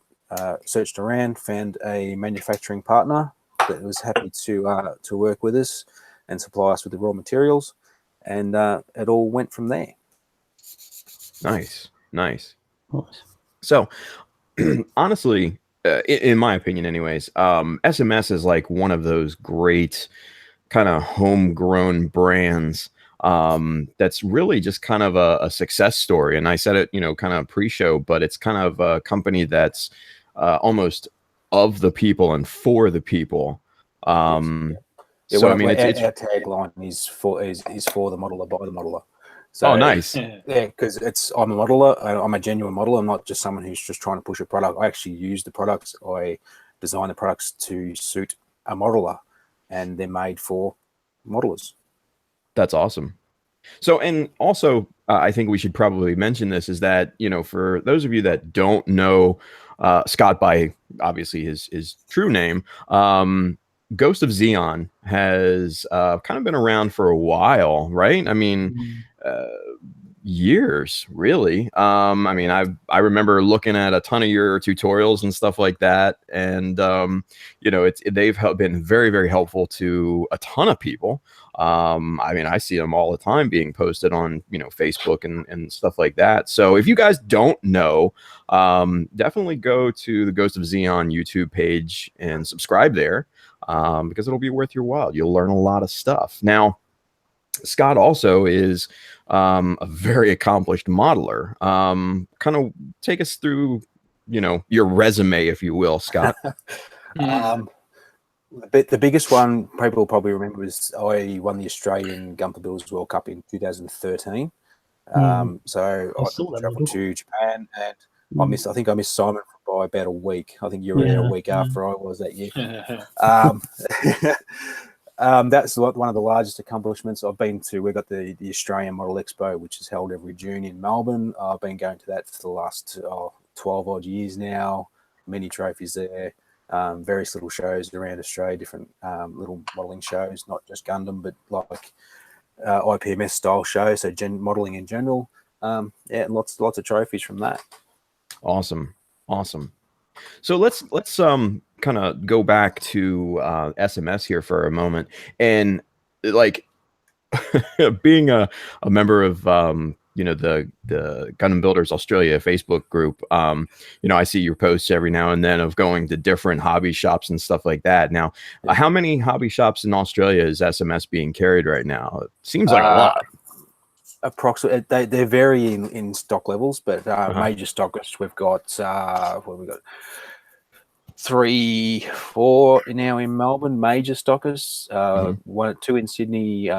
searched around, found a manufacturing partner that was happy to work with us and supply us with the raw materials, and it all went from there. Nice. So, honestly, in my opinion, anyways, SMS is like one of those great kind of homegrown brands that's really just kind of a success story. And I said it, kind of pre-show, but it's kind of a company that's almost of the people and for the people. So I mean, our tagline is for the modeler by the modeler. So, oh, nice. Yeah, because I'm a modeler. I'm a genuine modeler. I'm not just someone who's just trying to push a product. I actually use the products. I design the products to suit a modeler, and they're made for modelers. That's awesome. So, and also, I think we should probably mention this is that, for those of you that don't know Scott by obviously his true name, Ghost of Zeon has kind of been around for a while, right? I mean, years, really. I mean, I remember looking at a ton of your tutorials and stuff like that, and they've been very, very helpful to a ton of people. I mean, I see them all the time being posted on Facebook and stuff like that. So if you guys don't know, definitely go to the Ghost of Zeon YouTube page and subscribe there, because it'll be worth your while. You'll learn a lot of stuff. Now, Scott also is a very accomplished modeler. Kind of take us through, your resume, if you will, Scott. The biggest one people will probably remember is I won the Australian Gunpla Builders World Cup in 2013. So I traveled to Japan, and I think I missed Simon by about a week. I think you were there a week after I was that year. That's one of the largest accomplishments I've been to. We've got the Australian Model Expo, which is held every June in Melbourne. I've been going to that for the last 12 odd years now. Many trophies there. various little shows around Australia, different little modelling shows, not just Gundam, but like IPMS style shows, so modelling in general. And lots of trophies from that. Awesome. So let's kind of go back to SMS here for a moment, and like being a member of the Gundam Builders Australia Facebook group. I see your posts every now and then of going to different hobby shops and stuff like that. Now, how many hobby shops in Australia is SMS being carried right now? It seems like a lot. Approximately, they vary in stock levels, but major stockists we've got what have we got? 3, 4 now in Melbourne, major stockists. 2 in Sydney,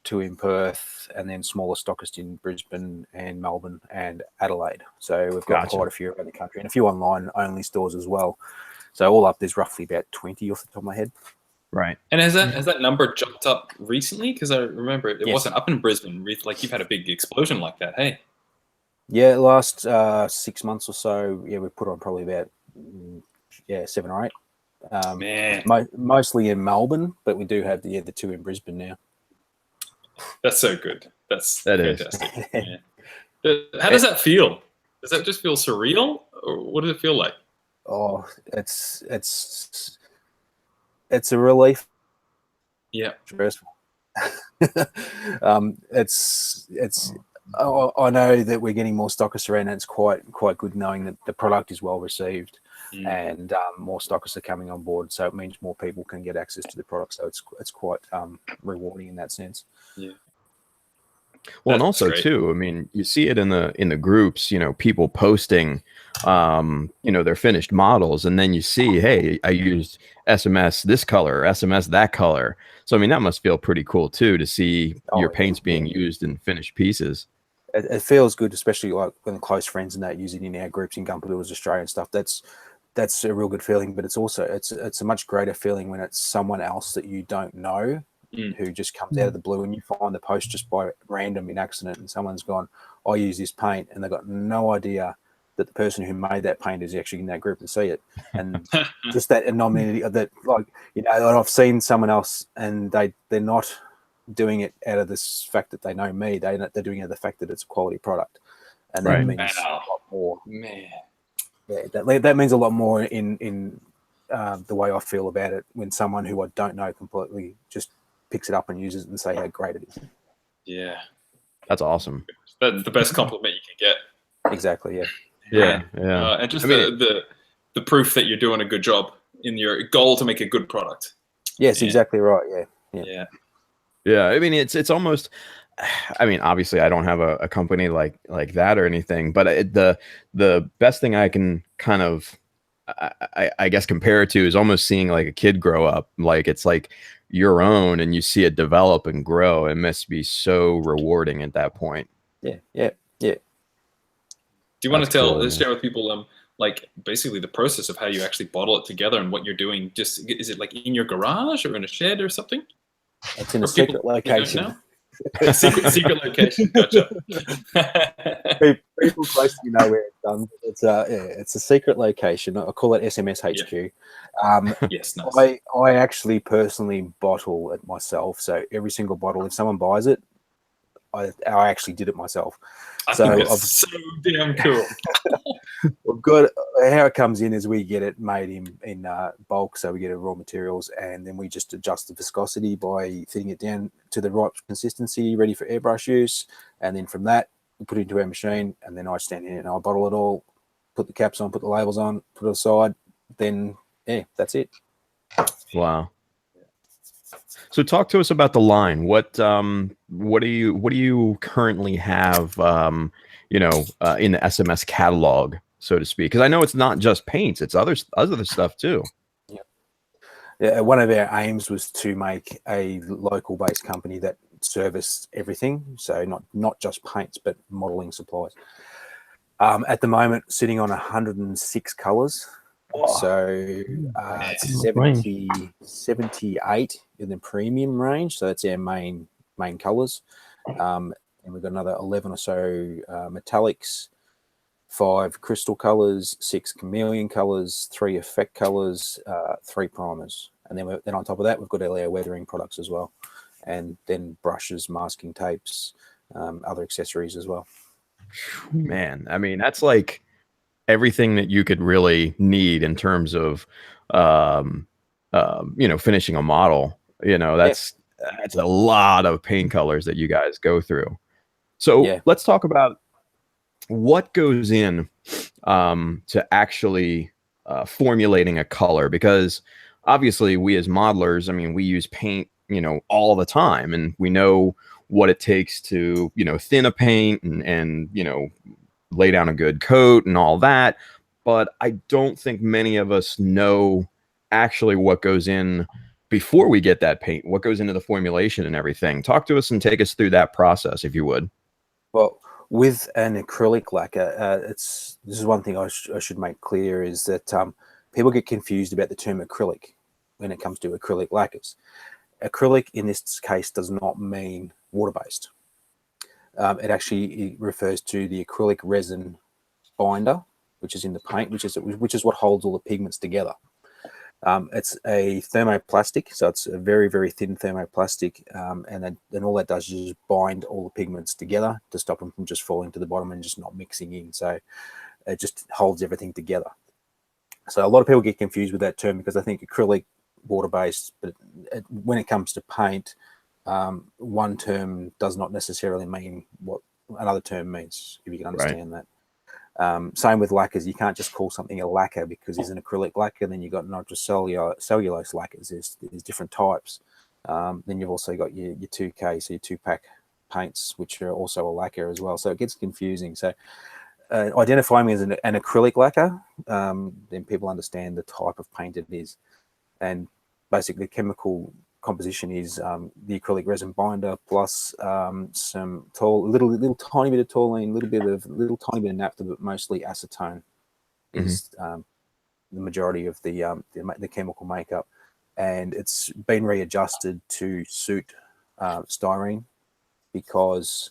2 in Perth, and then smaller stockists in Brisbane and Melbourne and Adelaide. So we've got quite a few around the country, and a few online only stores as well. So all up, there's roughly about 20 off the top of my head. Right. And has that number jumped up recently? Because I remember it wasn't up in Brisbane. Like, you've had a big explosion like that, hey? Yeah, last 6 months or so, we put on probably about 7 or 8. Man, mostly in Melbourne, but we do have the 2 in Brisbane now. That's so good. That fantastic. Yeah. How does that feel? Does that just feel surreal, or what does it feel like? Oh, it's a relief. Yeah. Stressful. I know that we're getting more stockists around, and it's quite good knowing that the product is well received, and more stockists are coming on board. So it means more people can get access to the product. So it's quite rewarding in that sense. Yeah. Well, and also too, I mean, you see it in the groups, people posting, their finished models, and then you see, hey, I used SMS this color, SMS that color. So I mean, that must feel pretty cool too to see your paints being used in finished pieces. It feels good, especially like when close friends and that use it in our groups in Gunpla Builders Australia and stuff. That's a real good feeling, but it's also it's a much greater feeling when it's someone else that you don't know who just comes out of the blue, and you find the post just by random in accident, and someone's gone, I use this paint, and they've got no idea that the person who made that paint is actually in that group and see it. And just that anonymity that, like, I've seen someone else and they're not doing it out of this fact that they know me. They're doing it out of the fact that it's a quality product. And that means a lot more. Man. Yeah, that means a lot more in the way I feel about it when someone who I don't know completely just picks it up and uses it and say how great it is. Yeah. That's awesome. That's the best compliment you can get. Exactly, yeah. Yeah. And just the proof that you're doing a good job in your goal to make a good product. Yes, exactly right, Yeah. Yeah, I mean, it's almost, I mean, obviously I don't have a company like that or anything, but the best thing I can kind of, I guess, compare it to is almost seeing like a kid grow up. Like, it's like your own, and you see it develop and grow. It must be so rewarding at that point. Yeah. Do you want to share with people, like, basically the process of how you actually bottle it together and what you're doing? Just, is it like in your garage or in a shed or something? It's in a secret location. Secret location. Gotcha. People close to you know where it's done. It's a secret location. I call it SMS HQ. Yes, nice. I actually personally bottle it myself. So every single bottle, if someone buys it, I actually did it myself. I think that's so damn cool. We've got how it comes in is we get it made in bulk, so we get it raw materials, and then we just adjust the viscosity by thinning it down to the right consistency, ready for airbrush use, and then from that we put it into our machine, and then I stand in and I bottle it all, put the caps on, put the labels on, put it aside, then that's it. Wow. So talk to us about the line. What do you currently have in the SMS catalog, so to speak? Because I know it's not just paints; it's other stuff too. Yeah, one of our aims was to make a local-based company that serviced everything, so not just paints but modelling supplies. At the moment, sitting on 106 colours. So 78 in the premium range. So that's our main colours. And we've got another 11 or so metallics, 5 crystal colors, 6 chameleon colors, 3 effect colors, 3 primers. And then on top of that, we've got our weathering products as well. And then brushes, masking tapes, other accessories as well. Man, I mean, that's like everything that you could really need in terms of, finishing a model. That's a lot of paint colors that you guys go through. So let's talk about what goes in to actually formulating a color, because obviously we as modelers, I mean, we use paint, all the time, and we know what it takes to, thin a paint and lay down a good coat and all that. But I don't think many of us know actually what goes in before we get that paint, what goes into the formulation and everything. Talk to us and take us through that process, if you would. Well, with an acrylic lacquer, this is one thing I should make clear, is that people get confused about the term acrylic when it comes to acrylic lacquers. Acrylic in this case does not mean water-based. It actually refers to the acrylic resin binder, which is in the paint, which is what holds all the pigments together. It's a thermoplastic, so it's a very, very thin thermoplastic, and all that does is just bind all the pigments together to stop them from just falling to the bottom and just not mixing in. So it just holds everything together. So a lot of people get confused with that term because I think acrylic, water-based, but when it comes to paint, one term does not necessarily mean what another term means, if you can understand that. Same with lacquers. You can't just call something a lacquer because it's an acrylic lacquer. Then you've got nitrocellulose lacquers. There's different types. Then you've also got your 2K, so your 2-pack paints, which are also a lacquer as well. So it gets confusing. So identifying me as an acrylic lacquer, then people understand the type of paint it is. And basically chemical composition is the acrylic resin binder plus some little tiny bit of toluene, little tiny bit of naphtha, but mostly acetone is the majority of the chemical makeup. And it's been readjusted to suit styrene because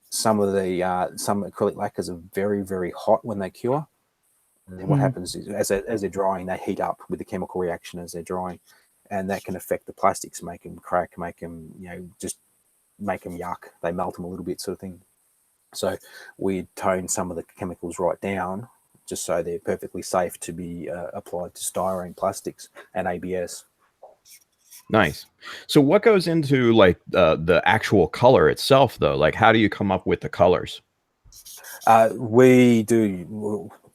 some acrylic lacquers are very, very hot when they cure. And then what happens is as they're drying, they heat up with the chemical reaction as they're drying. And that can affect the plastics, make them crack, make them, just make them yuck. They melt them a little bit, sort of thing. So we tone some of the chemicals right down just so they're perfectly safe to be applied to styrene plastics and ABS. Nice. So what goes into like the actual color itself, though? Like, how do you come up with the colors? We'll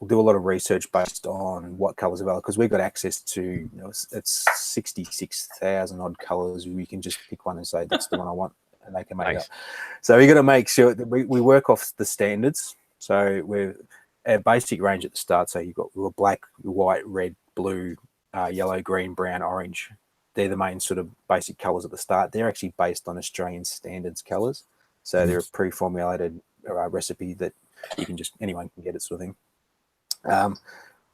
do a lot of research based on what colors are available because we've got access to it's 66,000 odd colors. We can just pick one and say that's the one I want, and they can make it up. So we got to make sure that we work off the standards. So we're a basic range at the start. So you've got black, white, red, blue, yellow, green, brown, orange. They're the main sort of basic colors at the start. They're actually based on Australian standards colors. So they're a pre-formulated recipe that anyone can get it, sort of thing.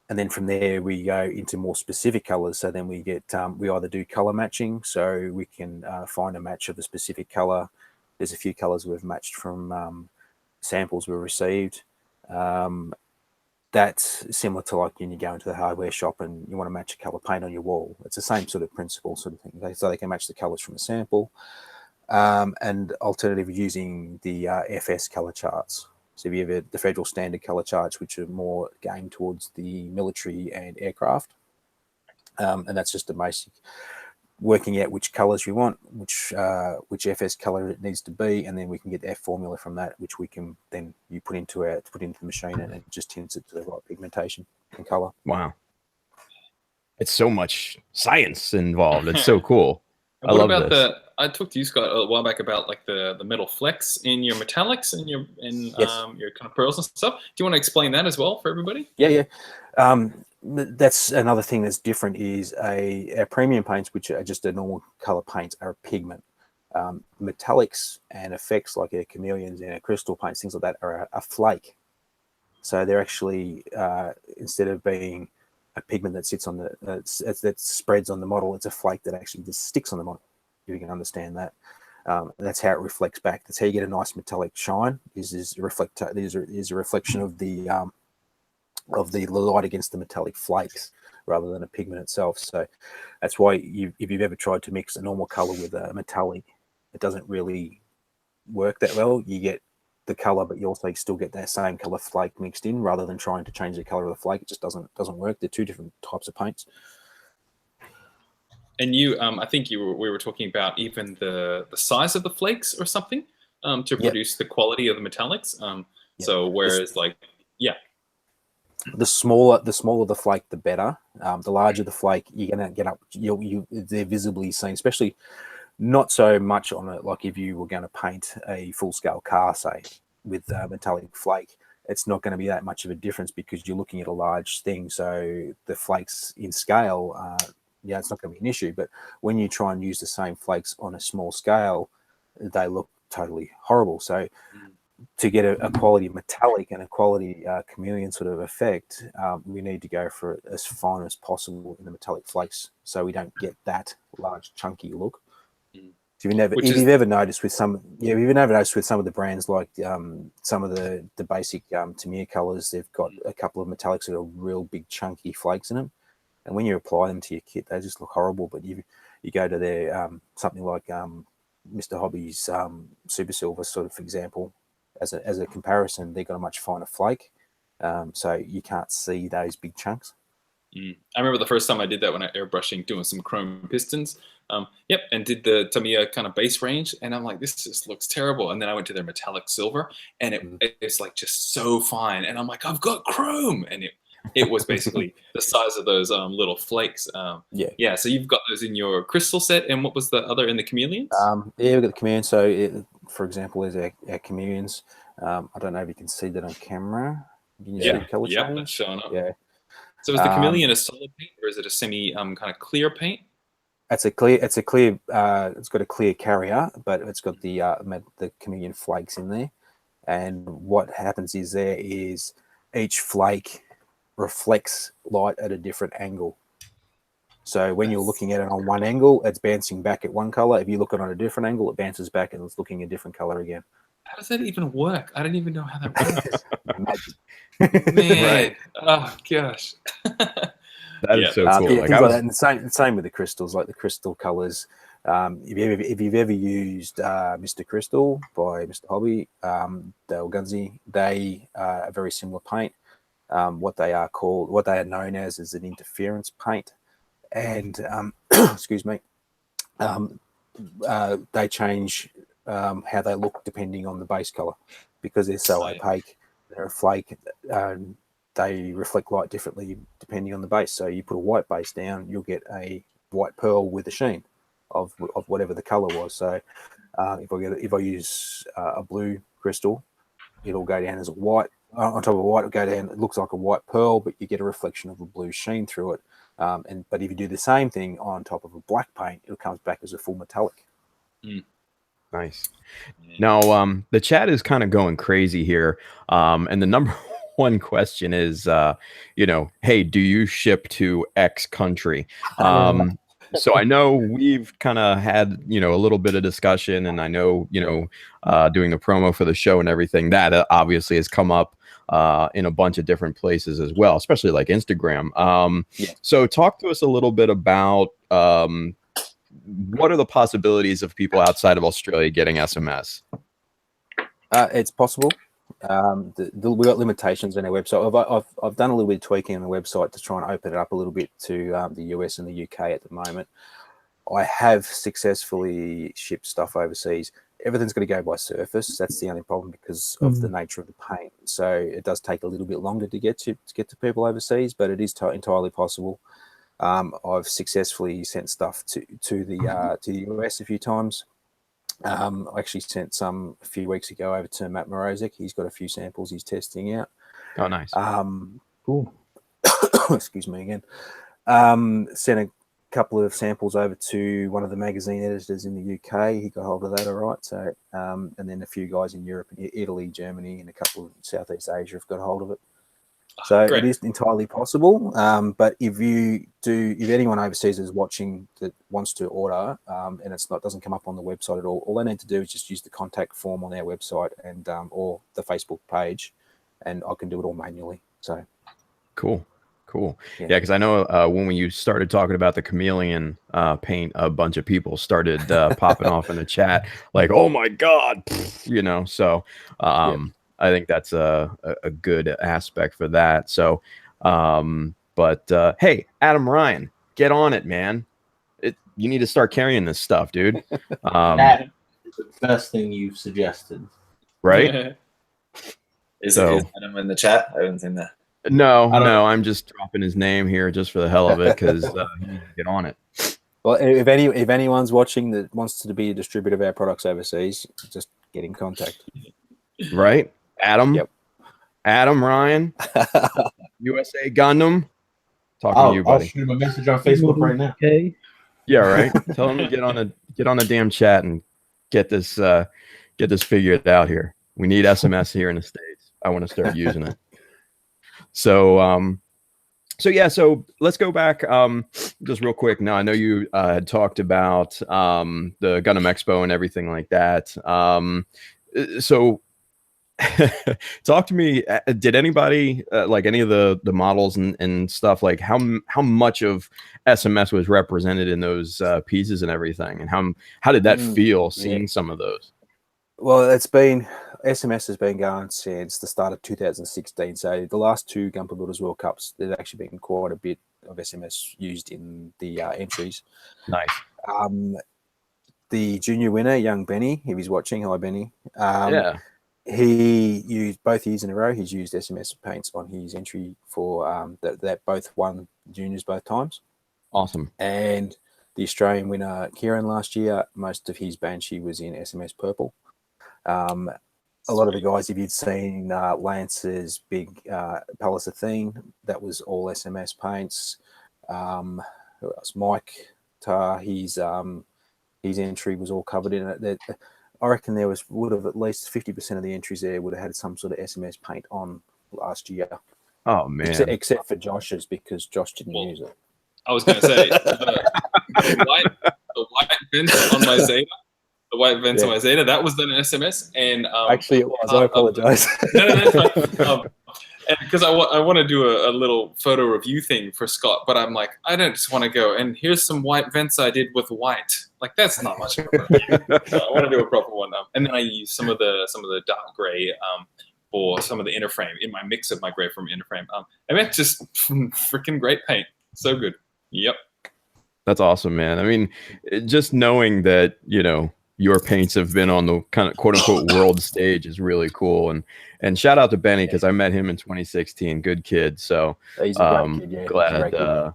And then from there we go into more specific colors. So then we get we either do color matching, so we can find a match of a specific color. There's a few colors we've matched from samples we received. That's similar to like when you go into the hardware shop and you want to match a color paint on your wall. It's the same sort of principle, sort of thing. So they can match the colors from a sample, and alternative using the FS color charts. So if you have the federal standard color charts, which are more aimed towards the military and aircraft, and that's just a basic working out which colors you want, which FS color it needs to be, and then we can get their formula from that, which we can then put into the machine, and it just tints it to the right pigmentation and color. Wow, it's so much science involved. It's so cool. What about I talked to you, Scott, a while back about like the metal flecks in your metallics and your kind of pearls and stuff. Do you want to explain that as well for everybody? Yeah. That's another thing that's different is our premium paints, which are just a normal color paints, are a pigment. Metallics and effects like our chameleons and our crystal paints, things like that, are a flake. So they're actually instead of being a pigment that sits on that spreads on the model, it's a flake that actually just sticks on the model. You can understand that. That's how it reflects back. That's how you get a nice metallic shine. Is a reflection of the light against the metallic flakes rather than a pigment itself. So that's why if you've ever tried to mix a normal color with a metallic, it doesn't really work that well. You get the color, but you also still get that same color flake mixed in rather than trying to change the color of the flake. It just doesn't work. They're two different types of paints. And you, I think we were talking about even the size of the flakes or something to produce the quality of the metallics. So whereas the smaller the flake, the better. The larger the flake, you're gonna get up. They're visibly seen, especially not so much on it. Like if you were going to paint a full scale car, say, with metallic flake, it's not going to be that much of a difference because you're looking at a large thing. So the flakes in scale, it's not going to be an issue. But when you try and use the same flakes on a small scale, they look totally horrible. So to get a quality metallic and a quality chameleon sort of effect, we need to go for it as fine as possible in the metallic flakes, so we don't get that large chunky look. If you've ever noticed with some of the brands, like some of the basic Tamiya colors, they've got a couple of metallics that are real big chunky flakes in them, and when you apply them to your kit, they just look horrible. But you go to their something like Mr. Hobby's Super Silver, sort of, for example, as a comparison, they've got a much finer flake, so you can't see those big chunks. I remember the first time I did that when I airbrushing, doing some chrome pistons. And did the Tamiya kind of base range, and I'm like, this just looks terrible. And then I went to their metallic silver, and it's like just so fine. And I'm like, I've got chrome, and it was basically the size of those little flakes. So you've got those in your crystal set, and what was the other in the chameleons? We've got the chameleons. So, for example, there's our chameleons. I don't know if you can see that on camera. Can you see the color change? That's showing up. Yeah. So is the chameleon a solid paint, or is it a semi kind of clear paint? It's a clear. It's got a clear carrier, but it's got the chameleon flakes in there. And what happens is each flake reflects light at a different angle. So when you're looking at it on one angle, it's bouncing back at one color. If you look at it on a different angle, it bounces back and it's looking a different color again. How does that even work? I don't even know how that works. Magic. Man, oh gosh. That is so cool. Like that. And same with the crystals, like the crystal colors. If you've ever used Mr. Crystal by Mr. Hobby, Dale Gunsey, they are a very similar paint. What they are known as is an interference paint, and excuse me, they change how they look depending on the base color because they're so opaque. They're a flake. They reflect light differently depending on the base. So you put a white base down, you'll get a white pearl with a sheen of whatever the color was. So if I use a blue crystal, it'll go down as a white. On top of a white, it'll go down. It looks like a white pearl, but you get a reflection of a blue sheen through it. But if you do the same thing on top of a black paint, it comes back as a full metallic. Nice. Now, the chat is kind of going crazy here, and the number one question is, hey, do you ship to X country? So I know we've kind of had, a little bit of discussion, and I know, doing the promo for the show and everything, that obviously has come up in a bunch of different places as well, especially like Instagram. So talk to us a little bit about what are the possibilities of people outside of Australia getting SMS? It's possible. We got limitations on our website. I've done a little bit of tweaking on the website to try and open it up a little bit to the US and the UK at the moment. I have successfully shipped stuff overseas. Everything's going to go by surface. That's the only problem because of the nature of the paint. So it does take a little bit longer to get to people overseas, but it is entirely possible. I've successfully sent stuff to the US a few times. I actually sent some a few weeks ago over to Matt Morozek. He's got a few samples he's testing out. Oh, nice. Cool. Excuse me again. Sent a couple of samples over to one of the magazine editors in the UK. He got hold of that all right. So, and then a few guys in Europe, Italy, Germany, and a couple of Southeast Asia have got hold of it. So Great. it is entirely possible. But if anyone overseas is watching that wants to order, and doesn't come up on the website at all they need to do is just use the contact form on our website and or the Facebook page, and I can do it all manually. So Cool. Yeah. Yeah, because I know when you started talking about the chameleon paint, a bunch of people started popping off in the chat like, "Oh my god," So I think that's a good aspect for that. So, but hey, Adam Ryan, get on it, man. You need to start carrying this stuff, dude. That is the best thing you've suggested. Right? Is So- Adam in the chat? I haven't seen that. No, I don't know. I'm just dropping his name here just for the hell of it because he needs to get on it. Well, if anyone's watching that wants to be a distributor of our products overseas, just get in contact. Right? Adam? Yep. Adam Ryan, USA Gundam. Talking to you, I'll buddy. shoot him a message on Facebook right now. Okay. Yeah, right. Tell him to get on the damn chat and get this figured out here. We need SMS here in the States. I want to start using it. So so let's go back just real quick. Now I know you had talked about the Gundam Expo and everything like that. So talk to me. Did anybody like any of the models and stuff, like how much of SMS was represented in those pieces and everything, and how did that feel seeing some of those? Well, SMS has been going since the start of 2016. So the last two Gunpla Builders World Cups, there's actually been quite a bit of SMS used in the entries. Nice. The junior winner, young Benny, if he's watching, hi Benny. Yeah. He used both years in a row. He's used SMS paints on his entry for that both won juniors both times. Awesome. And the Australian winner, Kieran, last year, most of his Banshee was in SMS purple. A lot of the guys, if you'd seen Lance's big Palace Athene, that was all SMS paints. Who else? Mike Tar, his entry was all covered in it. I reckon would have at least 50% of the entries there would have had some sort of SMS paint on last year. Oh man! Except for Josh's, because Josh didn't use it. I was going to say the white vents on my Zeta. The white vents on my Zeta, that was done in SMS, and actually it was. I apologize. No, because I want to do a little photo review thing for Scott, but I'm like, I don't just want to go and here's some white vents I did with white. Like that's not much of a review. So I want to do a proper one, and then I use some of the dark gray for some of the inner frame in my mix of my gray from inner frame. And that's just freaking great paint. So good. Yep. That's awesome, man. I mean, just knowing that your paints have been on the kind of quote unquote world stage is really cool. And shout out to Benny because I met him in 2016. Good kid. So he's a great kid, yeah.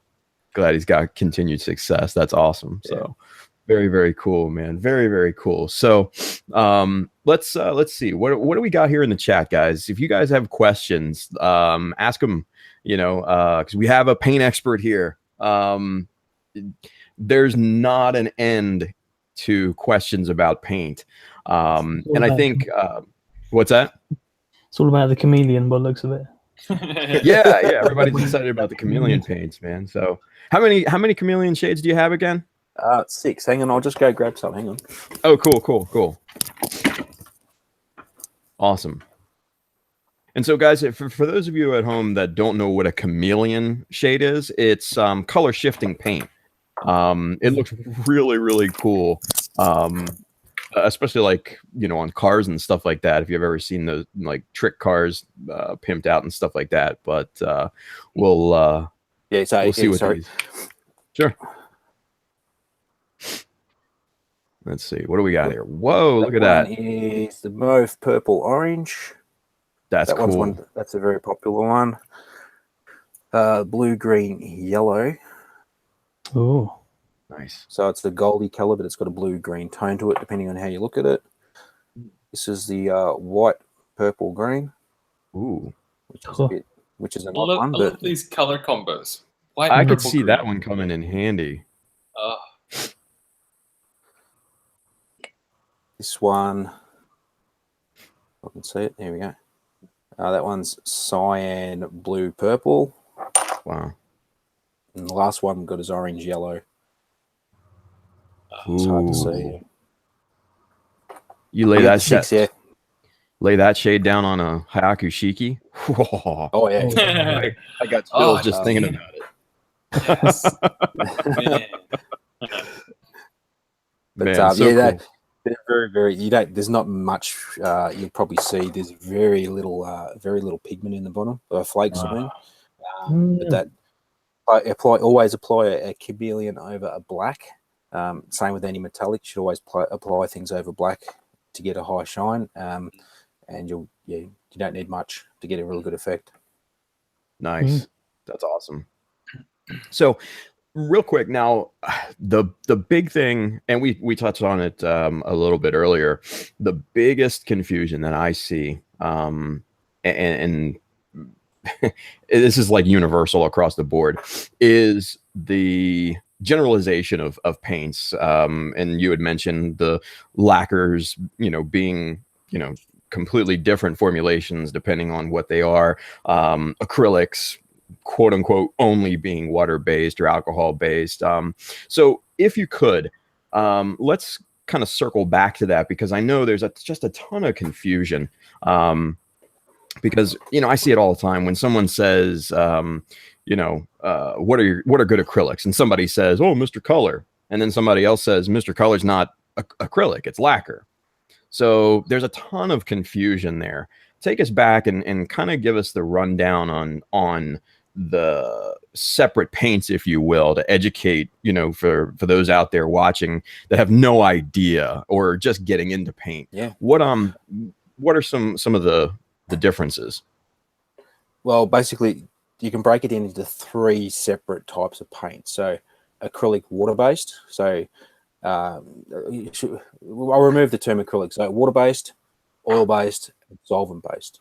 glad he's got continued success. That's awesome. Yeah. So very, very cool, man. Very, very cool. So let's see. What do we got here in the chat, guys? If you guys have questions, ask them, because we have a paint expert here. There's not an end to questions about paint. And I think what's that? It's all about the chameleon by the looks of it. yeah, everybody's excited about the chameleon paints, man. So how many chameleon shades do you have again? 6. Hang on, I'll just go grab some. Hang on. Oh, cool. Awesome. And so, guys, for those of you at home that don't know what a chameleon shade is, it's color shifting paint. It looks really, really cool. Especially like, on cars and stuff like that. If you've ever seen those like trick cars pimped out and stuff like that. But we'll see what these. Sure. Let's see. What do we got here? Whoa, look at that. Is the Mauve Purple Orange. That's cool. That's a very popular one. Blue, green, yellow. Oh, nice. So it's a goldy color, but it's got a blue-green tone to it, depending on how you look at it. This is the white, purple, green. Ooh, which is an I odd one. I love these color combos. White, I could purple, see green. that one coming in handy. This one, I can see it. There we go. That one's cyan, blue, purple. Wow. And the last one we've got is orange, yellow. It's hard to see. You lay You got that the six, yeah. Lay that shade down on a Hayaku Shiki. Oh yeah. I got chills just thinking man. about it. Yes. Man. But Man, so yeah, cool. they're very, very. You don't. There's not much. You'll probably see. There's very little pigment in the bottom. Flakes, I mean. But that always apply a chameleon over a black. Same with any metallic. You should always apply things over black to get a high shine. And you don't need much to get a really good effect. Nice. That's awesome. So real quick now, the big thing, and we touched on it a little bit earlier, the biggest confusion that I see, and this is like universal across the board, is the generalization of paints. And you had mentioned the lacquers, being, completely different formulations depending on what they are. Acrylics, quote unquote, only being water based or alcohol based. So if you could, let's kind of circle back to that, because I know there's just a ton of confusion. Because I see it all the time when someone says, what are good acrylics, and somebody says, oh, Mr. Color, and then somebody else says Mr. Color's not acrylic, it's lacquer. So there's a ton of confusion there. Take us back and kind of give us the rundown on the separate paints, if you will, to educate, for those out there watching that have no idea or just getting into paint. Yeah. What are some of the differences? Well, basically, you can break it into 3 separate types of paint. So acrylic water-based. So I'll remove the term acrylic. So water-based, oil-based, and solvent-based.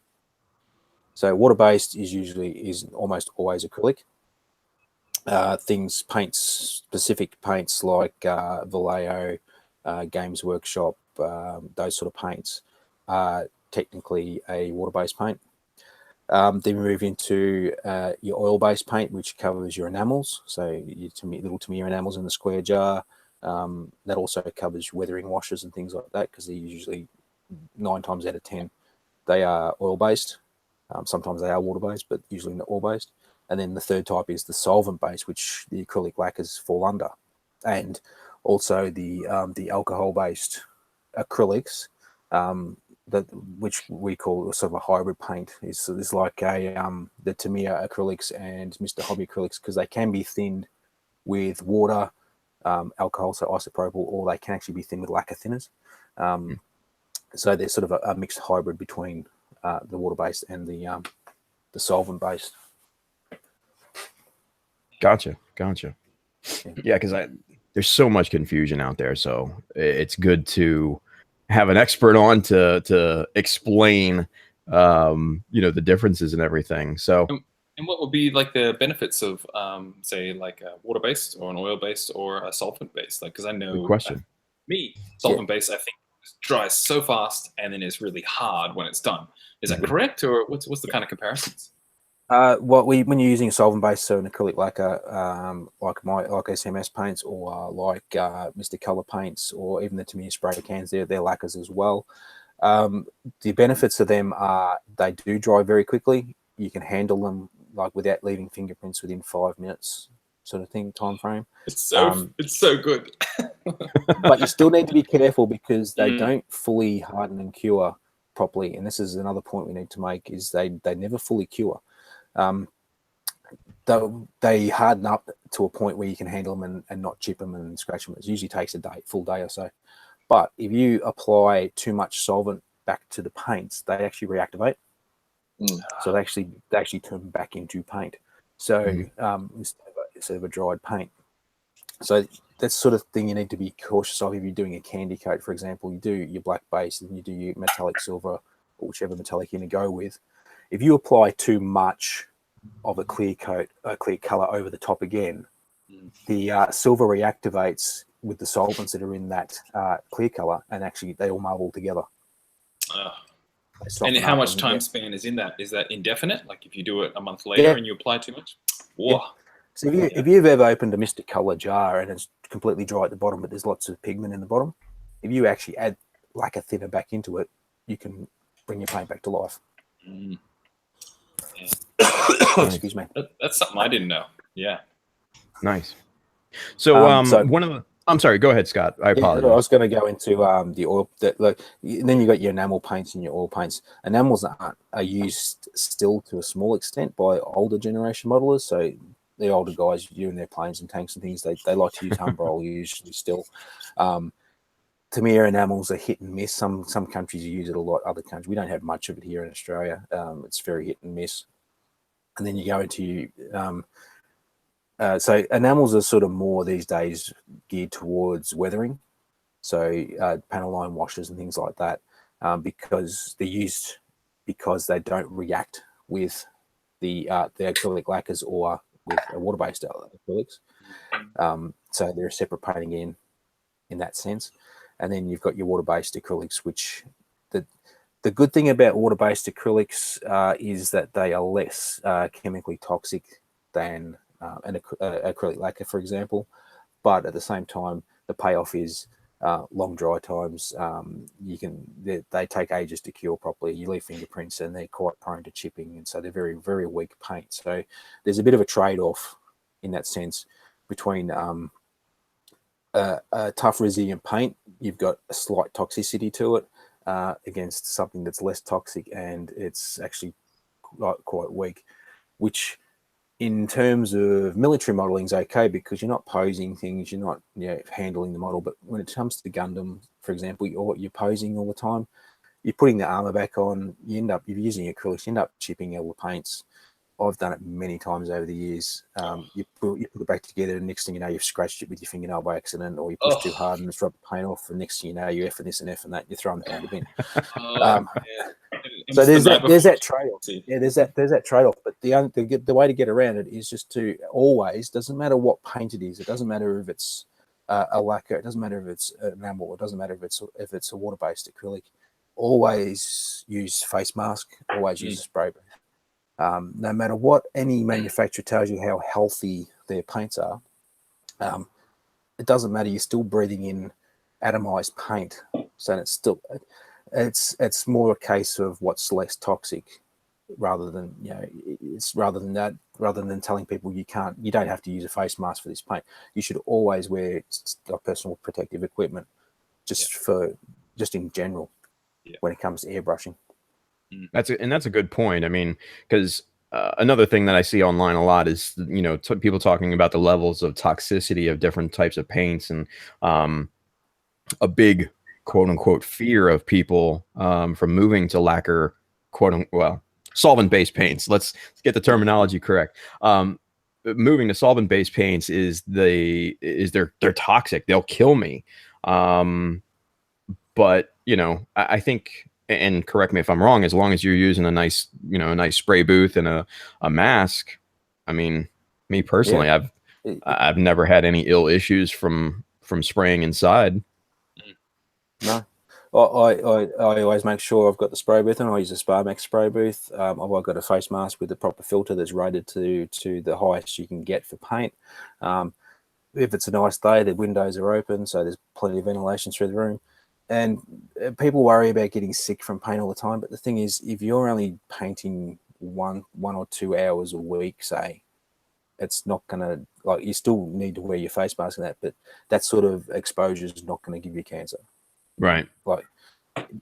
So water-based is almost always acrylic. Specific paints like Vallejo, Games Workshop, those sort of paints are technically a water-based paint. Then we move into your oil-based paint, which covers your enamels. So your little Tamiya enamels in the square jar. That also covers weathering washes and things like that, because they're usually 9 times out of 10 they are oil-based. Sometimes they are water-based, but usually not oil-based. And then the third type is the solvent-based, which the acrylic lacquers fall under, and also the alcohol-based acrylics, which we call sort of a hybrid paint. Is like the Tamiya acrylics and Mr. Hobby acrylics, because they can be thinned with water, alcohol, so isopropyl, or they can actually be thinned with lacquer thinners. So they're sort of a mixed hybrid between the water-based and the solvent-based. Gotcha. Yeah, because there's so much confusion out there, so it's good to have an expert on to explain, the differences and everything. So, and what would be like the benefits of, say, like a water-based or an oil-based or a solvent-based? Like, because I know, good question. Solvent-based, I think, dries so fast and then it's really hard when it's done. Is that correct, or what's the kind of comparisons? When you're using a solvent-based, so an acrylic lacquer, like SMS paints, or like Mr. Color paints, or even the Tamiya spray cans, they're lacquers as well. The benefits of them are they do dry very quickly. You can handle them like without leaving fingerprints within 5 minutes, sort of thing, time frame. It's so good. But you still need to be careful, because they don't fully harden and cure properly. And this is another point we need to make, is they never fully cure. They harden up to a point where you can handle them and not chip them and scratch them. It usually takes full day or so. But if you apply too much solvent back to the paints, they actually reactivate. So they actually turn back into paint. So instead of a dried paint. So that's sort of thing you need to be cautious of if you're doing a candy coat, for example. You do your black base and you do your metallic silver, or whichever metallic you're going to go with. If you apply too much of a clear color over the top again, the silver reactivates with the solvents that are in that clear color, and actually they all marble together. And how much time span is in that? Is that indefinite? Like if you do it a month later and you apply too much? Whoa. Yeah. So if you've ever opened a Mystic Color jar and it's completely dry at the bottom, but there's lots of pigment in the bottom, if you actually add like a thinner back into it, you can bring your paint back to life. Mm. Yeah. Excuse me. That's something I didn't know. Yeah. Nice. So, one of the. I'm sorry. Go ahead, Scott. I apologize. I was going to go into the oil. Then you got your enamel paints and your oil paints. Enamels are used still to a small extent by older generation modelers. So the older guys doing their planes and tanks and things, they like to use Humbrol usually still. Tamiya enamels are hit and miss. Some countries use it a lot. Other countries, we don't have much of it here in Australia. It's very hit and miss. And then you go into so enamels are sort of more these days geared towards weathering, so panel line washes and things like that, because they're used because they don't react with the acrylic lacquers or with water-based acrylics. So they're a separate painting in that sense. And then you've got your water-based acrylics, which the good thing about water-based acrylics is that they are less chemically toxic than an acrylic lacquer, for example, but at the same time, the payoff is long dry times. They take ages to cure properly. You leave fingerprints, and they're quite prone to chipping, and so they're very, very weak paint. So there's a bit of a trade-off in that sense between a tough resilient paint. You've got a slight toxicity to it against something that's less toxic, and it's actually quite weak, which in terms of military modeling is okay because you're not posing things, you're not handling the model. But when it comes to Gundam, for example, you're posing all the time. You're putting the armor back on. You're using acrylics. You end up chipping all the paints. I've done it many times over the years. You put it back together, and next thing you know, you've scratched it with your fingernail by accident, or you push too hard and it's rubbed the paint off. And next thing you know, you F and this and F and that. You're throwing the paint bin. So there's that trade-off. Yeah, there's that trade-off. But the way to get around it is just to always, doesn't matter what paint it is. It doesn't matter if it's a lacquer. It doesn't matter if it's enamel. It doesn't matter if it's a water-based acrylic. Always use face mask. Always use a spray booth. No matter what any manufacturer tells you how healthy their paints are, it doesn't matter. You're still breathing in atomized paint, so it's more a case of what's less toxic, rather than rather than telling people you don't have to use a face mask for this paint. You should always wear personal protective equipment, just in general when it comes to airbrushing. That's a good point. I mean, because another thing that I see online a lot is people talking about the levels of toxicity of different types of paints, and a big quote unquote fear of people from moving to lacquer solvent based paints. Let's get the terminology correct. Moving to solvent based paints is they're toxic. They'll kill me. But I think, and correct me if I'm wrong, as long as you're using a nice spray booth and a mask, I mean, me personally, I've never had any ill issues from spraying inside. No, I always make sure I've got the spray booth, and I use a Sparmex spray booth. I've got a face mask with the proper filter that's rated to the highest you can get for paint. If it's a nice day, the windows are open, so there's plenty of ventilation through the room. And people worry about getting sick from paint all the time, but the thing is, if you're only painting one or 2 hours a week, say, it's not gonna, you still need to wear your face mask and that, but that sort of exposure is not going to give you cancer. Right. Like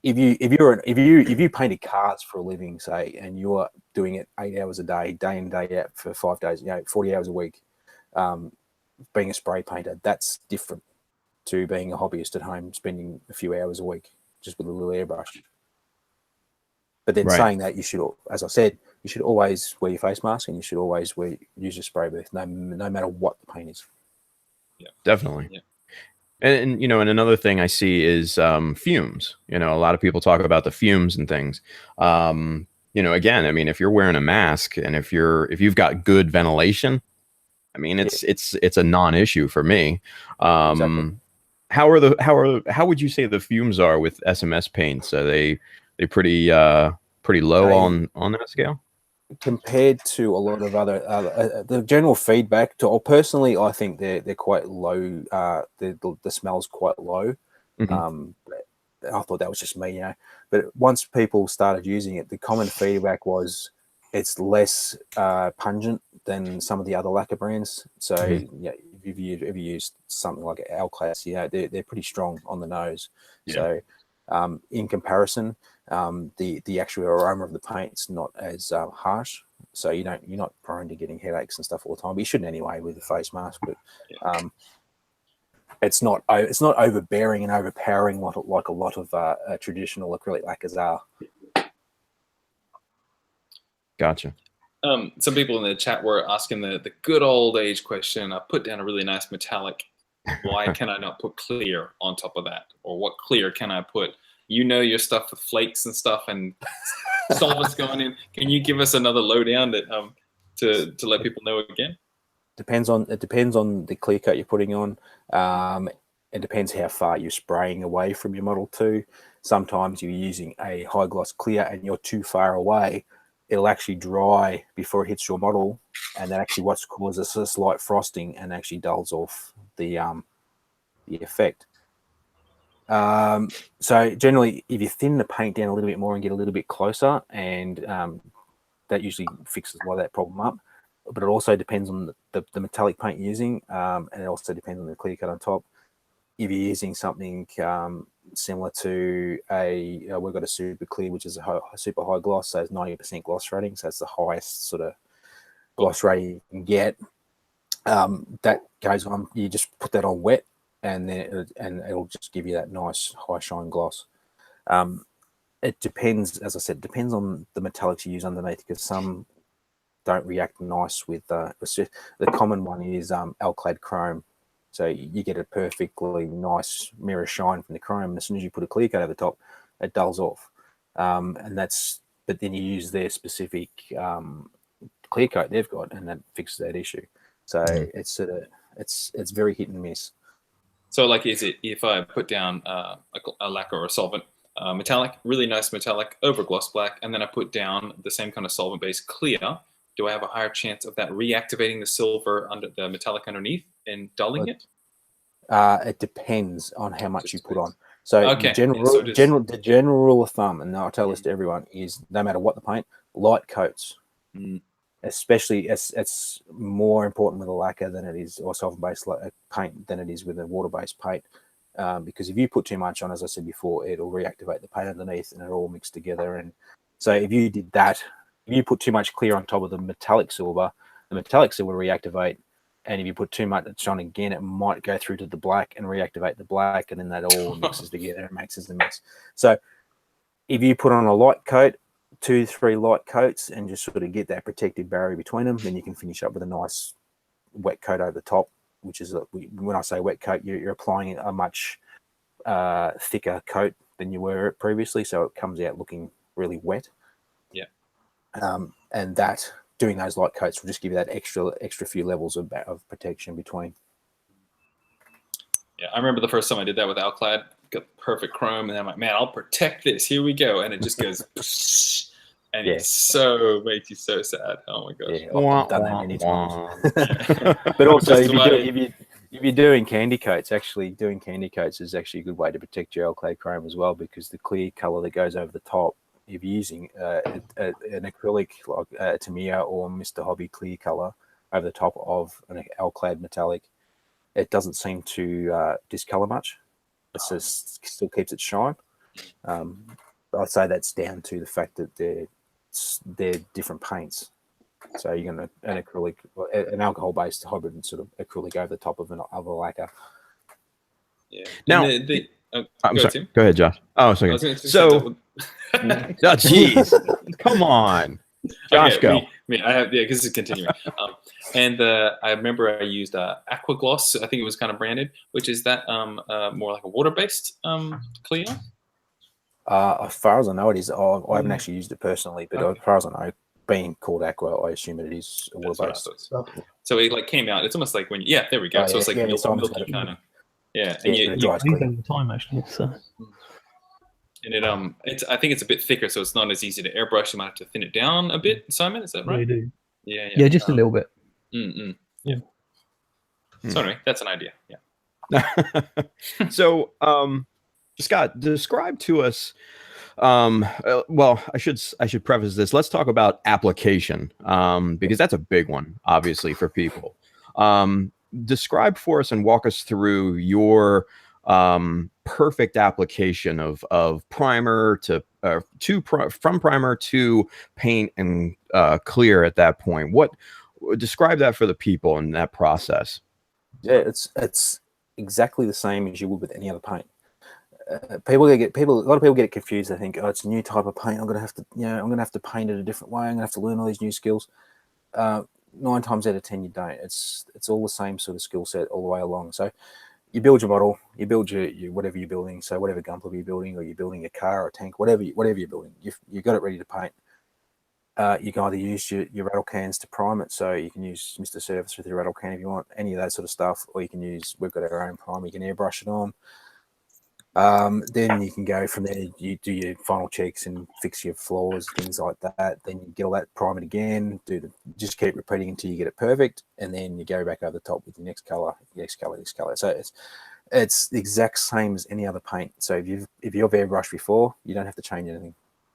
if you painted cars for a living, say, and you're doing it 8 hours a day, day in, day out for 5 days, 40 hours a week, being a spray painter, that's different to being a hobbyist at home, spending a few hours a week just with a little airbrush. But then saying that, you should, as I said, you should always wear your face mask, and you should always use your spray booth, no matter what the paint is. Yeah, definitely. Yeah. And and another thing I see is fumes. A lot of people talk about the fumes and things. Again, I mean, if you're wearing a mask and if you've got good ventilation, I mean, it's a non-issue for me. Exactly. How would you say the fumes are with SMS paints? Are they They pretty low on that scale. Compared to a lot of other the general feedback to, or personally, I think they're quite low. The smell's quite low. But I thought that was just me, But once people started using it, the common feedback was it's less pungent than some of the other lacquer brands. So yeah, if you ever used something like Alclad, they're pretty strong on the nose. So in comparison, the actual aroma of the paint's not as harsh, so you're not prone to getting headaches and stuff all the time. But you shouldn't anyway with a face mask. But it's not overbearing and overpowering like a lot of traditional acrylic lacquers are. Gotcha. Some people in the chat were asking the good old age question. I put down a really nice metallic. Why can I not put clear on top of that? Or what clear can I put? Your stuff with flakes and stuff and solvents going in. Can you give us another lowdown that to let people know again? It depends on the clear coat you're putting on. It depends how far you're spraying away from your model too. Sometimes you're using a high gloss clear and you're too far away. It'll actually dry before it hits your model, and that actually what causes a slight frosting and actually dulls off the effect. So generally, if you thin the paint down a little bit more and get a little bit closer, and that usually fixes a lot of that problem up. But it also depends on the metallic paint you're using, and it also depends on the clear coat on top. If you're using something similar to we've got a super clear, which is a super high gloss, so it's 90% gloss rating, so that's the highest sort of gloss rating you can get. That goes on. You just put that on wet, and then it'll just give you that nice high shine gloss. It depends, as I said, depends on the metallics you use underneath, because some don't react nice with the common one is Alclad chrome. So you get a perfectly nice mirror shine from the chrome, and as soon as you put a clear coat over the top, it dulls off. But then you use their specific clear coat they've got, and that fixes that issue. So it's very hit and miss. So, like, is it if I put down a lacquer or a solvent, metallic, really nice metallic over gloss black, and then I put down the same kind of solvent-based clear, do I have a higher chance of that reactivating the silver under the metallic underneath and dulling it? It depends on how much you put on. So okay. the general rule of thumb, and I'll tell this to everyone, is no matter what the paint, light coats. Especially it's more important with a lacquer than it is, or solvent-based paint, than it is with a water-based paint. Because if you put too much on, as I said before, it'll reactivate the paint underneath, and it'll all mix together. And so if you did that, if you put too much clear on top of the metallic silver will reactivate. And if you put too much on again, it might go through to the black and reactivate the black, and then that all mixes together and makes the mess. So if you put on a light coat, 2-3 light coats, and just sort of get that protective barrier between them, then you can finish up with a nice wet coat over the top, which is, when I say wet coat, you're applying a much thicker coat than you were previously, so it comes out looking really wet. Yeah. And that, doing those light coats will just give you that extra few levels of protection between. Yeah, I remember the first time I did that with Alclad, got perfect chrome, and then I'm like, man, I'll protect this. Here we go, and it just goes, and it makes you so sad. Oh my gosh. Yeah, I've done that many times. But also, if you're doing candy coats, doing candy coats is actually a good way to protect your Alclad chrome as well, because the clear color that goes over the top, if you're using an acrylic like Tamiya or Mr. Hobby clear color over the top of an Alclad metallic, it doesn't seem to discolor much. It still keeps its shine. I'd say that's down to the fact that they're different paints. So you're going to an alcohol-based hybrid sort of acrylic over the top of a lacquer. Yeah. Now, I'm sorry. Go ahead, Josh. Oh, sorry. So, jeez, come on, Josh, go. I have, because it's continuing. And I remember I used Aqua Gloss. I think it was kind of branded, which is that more like a water-based clear. As far as I know, it is. I haven't actually used it personally, but as far as I know, being called Aqua, I assume it is water-based. So it came out. It's almost like when there we go. So it's like milky kind of. Yeah, and you time actually. So And I think it's a bit thicker, so it's not as easy to airbrush. You might have to thin it down a bit. Simon, is that right? They do. Yeah. Yeah, just a little bit. Yeah. Sorry, that's an idea. Yeah. So, Scott, describe to us. Well, I should preface this. Let's talk about application, because that's a big one, obviously, for people. Describe for us and walk us through your perfect application of primer from primer to paint and clear at that point. Describe that for the people in that process. Yeah, it's exactly the same as you would with any other paint. A lot of people get it confused. They think, oh, it's a new type of paint. I'm gonna have to paint it a different way. I'm gonna have to learn all these new skills. 9 times out of 10, you don't. It's all the same sort of skill set all the way along. So you build your model, you build your whatever you're building. So whatever Gunpla you're building, or you're building a car or a tank, whatever you're building, you've got it ready to paint. You can either use your rattle cans to prime it, so you can use Mr. Surface with your rattle can if you want, any of that sort of stuff, or you can we've got our own primer, you can airbrush it on. Then you can go from there, you do your final checks and fix your floors, things like that. Then you get all that primed again, just keep repeating until you get it perfect, and then you go back over the top with your next color. So it's the exact same as any other paint. So if you've airbrushed before, you don't have to change anything.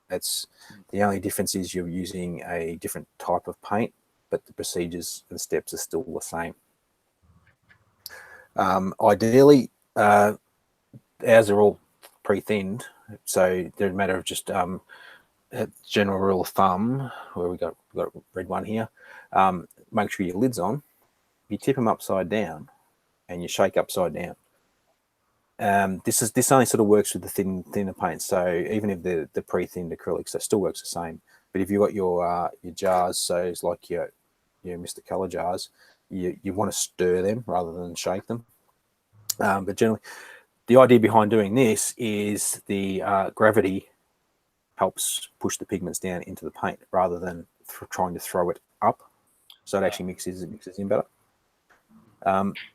It's the only difference is you're using a different type of paint, but the procedures and steps are still the same. Ideally, ours are all pre-thinned, so they're a matter of just a general rule of thumb. Where we got a red one here. Make sure your lid's on. You tip them upside down, and you shake upside down. This only sort of works with the thinner paint. So even if the pre-thinned acrylics, that still works the same. But if you've got your jars, so it's like your Mr. Color jars, you want to stir them rather than shake them. But generally, the idea behind doing this is the gravity helps push the pigments down into the paint rather than trying to throw it up. So it actually mixes in better.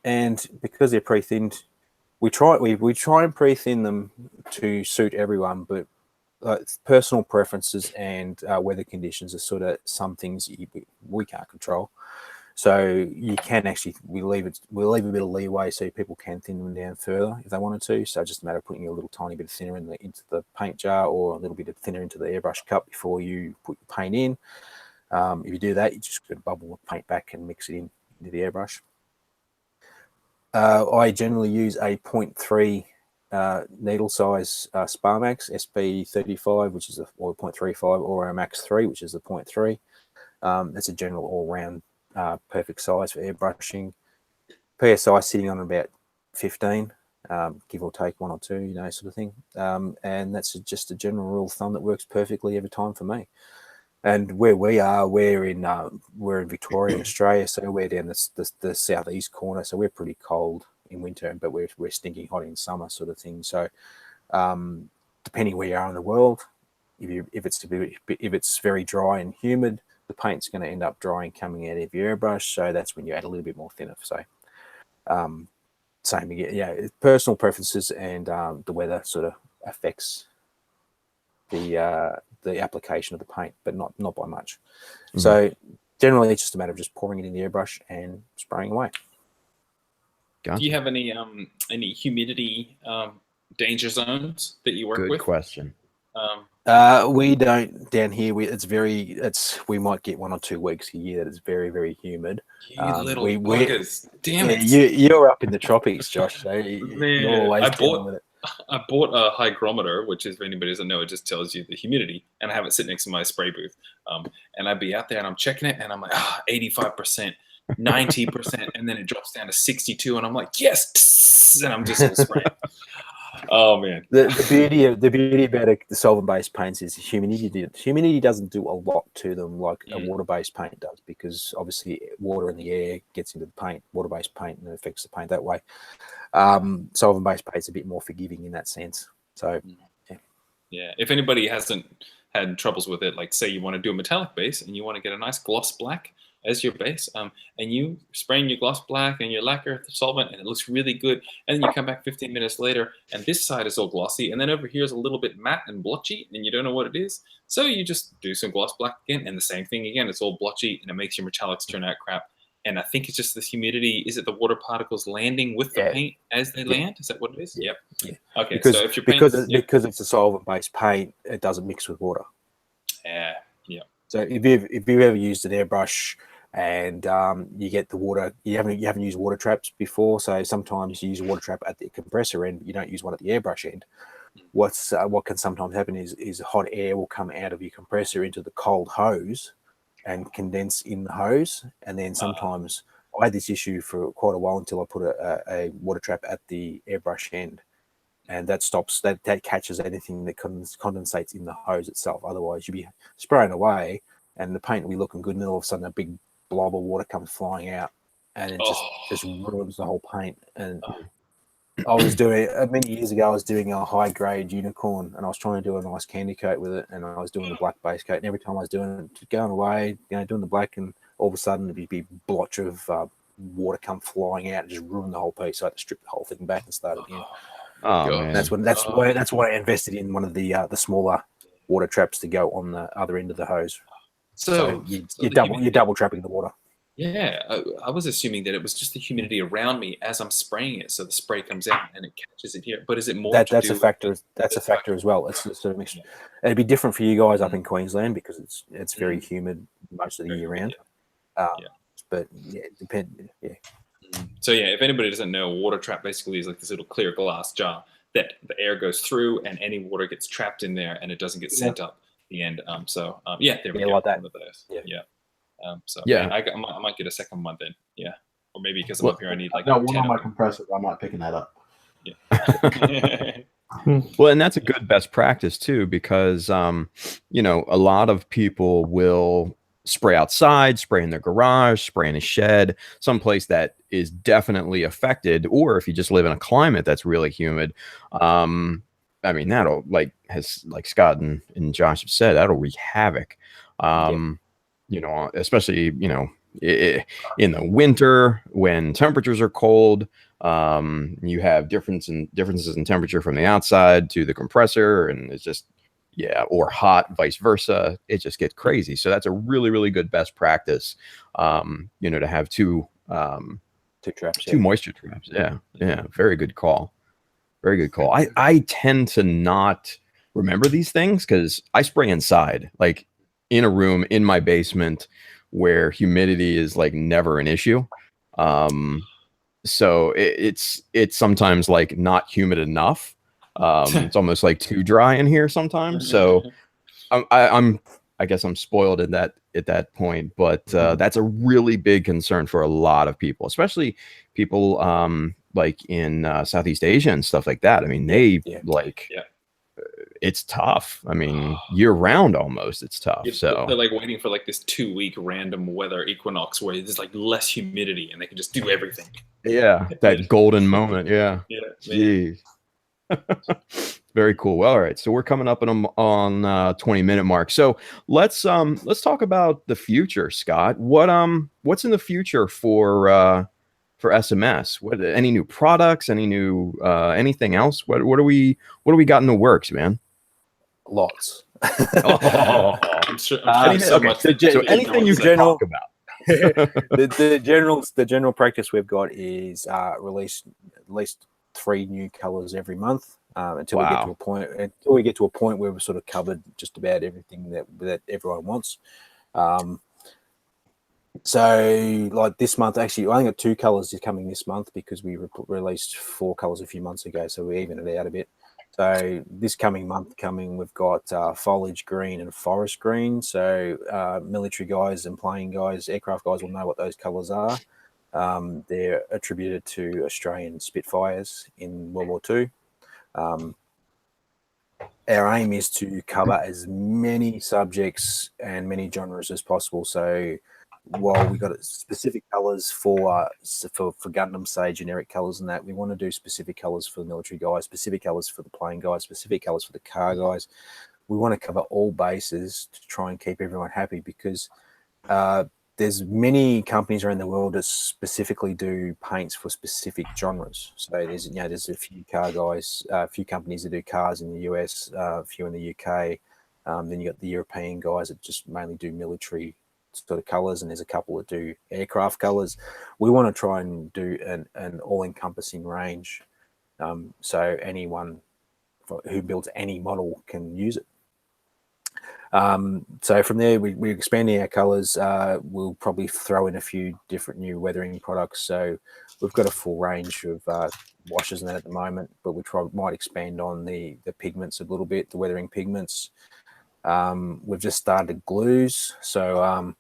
And because they're pre-thinned, we try and pre-thin them to suit everyone, but personal preferences and weather conditions are sort of some things we can't control. So you can actually we'll leave a bit of leeway so people can thin them down further if they wanted to. So it's just a matter of putting a little tiny bit thinner into the paint jar, or a little bit of thinner into the airbrush cup before you put your paint in. If you do that, you just got to bubble the paint back and mix it into the airbrush. I generally use a 0.3 needle size Sparmax SB35, which is or 0.35, or a Max 3, which is a 0.3. That's a general all-round perfect size for airbrushing. PSI sitting on about 15, give or take 1 or 2, sort of thing. And that's just a general rule of thumb that works perfectly every time for me. And where we are, we're in Victoria, in Australia, so we're down the southeast corner, so we're pretty cold in winter, but we're stinking hot in summer, sort of thing. So, depending where you are in the world, if it's very dry and humid, the paint's going to end up drying coming out of your airbrush. So that's when you add a little bit more thinner. So, same again, yeah. Personal preferences and the weather sort of affects the application of the paint, but not by much. Mm-hmm. So generally, it's just a matter of just pouring it in the airbrush and spraying away. Gotcha. Do you have any humidity danger zones that you work with? Good question. We don't down here. We might get 1 or 2 weeks a year that it's very, very humid. You little buggers! Damn it! You're up in the tropics, Josh. So you're always dealing with it. I bought a hygrometer, which is, if anybody doesn't know, it just tells you the humidity, and I have it sitting next to my spray booth. And I'd be out there and I'm checking it, and I'm like, 85%, 90%, and then it drops down to 62, and I'm like, yes, and I'm just spraying. Oh man, the beauty about the solvent-based paints is humidity. Humidity doesn't do a lot to them like a water-based paint does, because obviously water in the air gets into the paint, water-based paint, and it affects the paint that way. Solvent-based paint's a bit more forgiving in that sense. So, yeah. If anybody hasn't had troubles with it, like say you want to do a metallic base and you want to get a nice gloss black, as your base, and you spraying your gloss black and your lacquer solvent, and it looks really good. And then you come back 15 minutes later, and this side is all glossy, and then over here is a little bit matte and blotchy, and you don't know what it is. So you just do some gloss black again, and the same thing again. It's all blotchy, and it makes your metallics turn out crap. And I think it's just the humidity. Is it the water particles landing with the paint as they land? Is that what it is? Yep. Yeah. Okay. Because, so if you're because it's a solvent-based paint, it doesn't mix with water. Yeah. So if you've ever used an airbrush and you get the water, you haven't used water traps before, so sometimes you use a water trap at the compressor end, you don't use one at the airbrush end. What can sometimes happen is hot air will come out of your compressor into the cold hose and condense in the hose, and then sometimes I had this issue for quite a while until I put a water trap at the airbrush end. And that stops that catches anything that condensates in the hose itself. Otherwise, you'd be spraying away, and the paint will be looking good, and then all of a sudden, a big blob of water comes flying out, and it just ruins the whole paint. And I was doing many years ago. I was doing a high grade unicorn, and I was trying to do a nice candy coat with it, and I was doing the black base coat. And every time I was doing it, going away, doing the black, and all of a sudden, it'd be a blotch of water come flying out and just ruin the whole piece. So I had to strip the whole thing back and start again. Oh, man. That's why I invested in one of the smaller water traps to go on the other end of the hose. So you're double trapping the water. Yeah, I was assuming that it was just the humidity around me as I'm spraying it, so the spray comes out and it catches it here. But is it more? That's a factor. That's a factor as well. It's sort of mixed. It'd be different for you guys up in Queensland because it's very humid most of the year round. But yeah, it depends. Yeah. So yeah, if anybody doesn't know, a water trap basically is like this little clear glass jar that the air goes through and any water gets trapped in there and it doesn't get sent up the end. There we go. Like that. One of those. Yeah. Man, I might get a second one then. Yeah, or maybe because I'm up here, I need like. No, one on my compressor. I'm not picking that up. Yeah. Well, and that's a good best practice too, because a lot of people will spray outside, spray in their garage, spray in a shed, someplace that is definitely affected, or if you just live in a climate that's really humid. That'll like Scott and Josh have said, that'll wreak havoc. Especially in the winter when temperatures are cold. You have differences in temperature from the outside to the compressor, and it's just or hot, vice versa. It just gets crazy. So that's a really, really good best practice. To have two moisture traps. Yeah. Very good call. Very good call. I tend to not remember these things because I spray inside, like in a room in my basement where humidity is like never an issue. So it's sometimes like not humid enough. It's almost like too dry in here sometimes. So I guess I'm spoiled at that point, but that's a really big concern for a lot of people, especially people like in Southeast Asia and stuff like that. I mean, it's tough. I mean, year round almost, it's tough. So they're like waiting for like this 2-week random weather equinox where there's like less humidity and they can just do everything. Yeah, that golden moment. Yeah. Jeez. Very cool. Well, all right, so we're coming up on 20-minute mark. So let's talk about the future, Scott. What's in the future for SMS? Any new products? Any new anything else? What do we got in the works, man? Lots. I'm sure anything you can talk about. the general practice we've got is release at least 3 new colors every month until we get to a point where we've sort of covered just about everything that everyone wants. So like this month, actually, I only got 2 colors coming this month because we released 4 colors a few months ago, so we evened it out a bit. So this month, we've got foliage green and forest green. So military guys and plane guys, aircraft guys will know what those colors are. They're attributed to Australian Spitfires in World War II. Our aim is to cover as many subjects and many genres as possible. So while we got specific colors for Gundam, say generic colors and that, we want to do specific colors for the military guys, specific colors for the plane guys, specific colors for the car guys. We want to cover all bases to try and keep everyone happy because there's many companies around the world that specifically do paints for specific genres. So there's a few car guys, a few companies that do cars in the US, a few in the UK. Then you got the European guys that just mainly do military sort of colors, and there's a couple that do aircraft colors. We want to try and do an all-encompassing range, so anyone who builds any model can use it. So from there, we're expanding our colors. We'll probably throw in a few different new weathering products. So we've got a full range of washes and that at the moment, but we might expand on the pigments a little bit, the weathering pigments. We've just started glues. So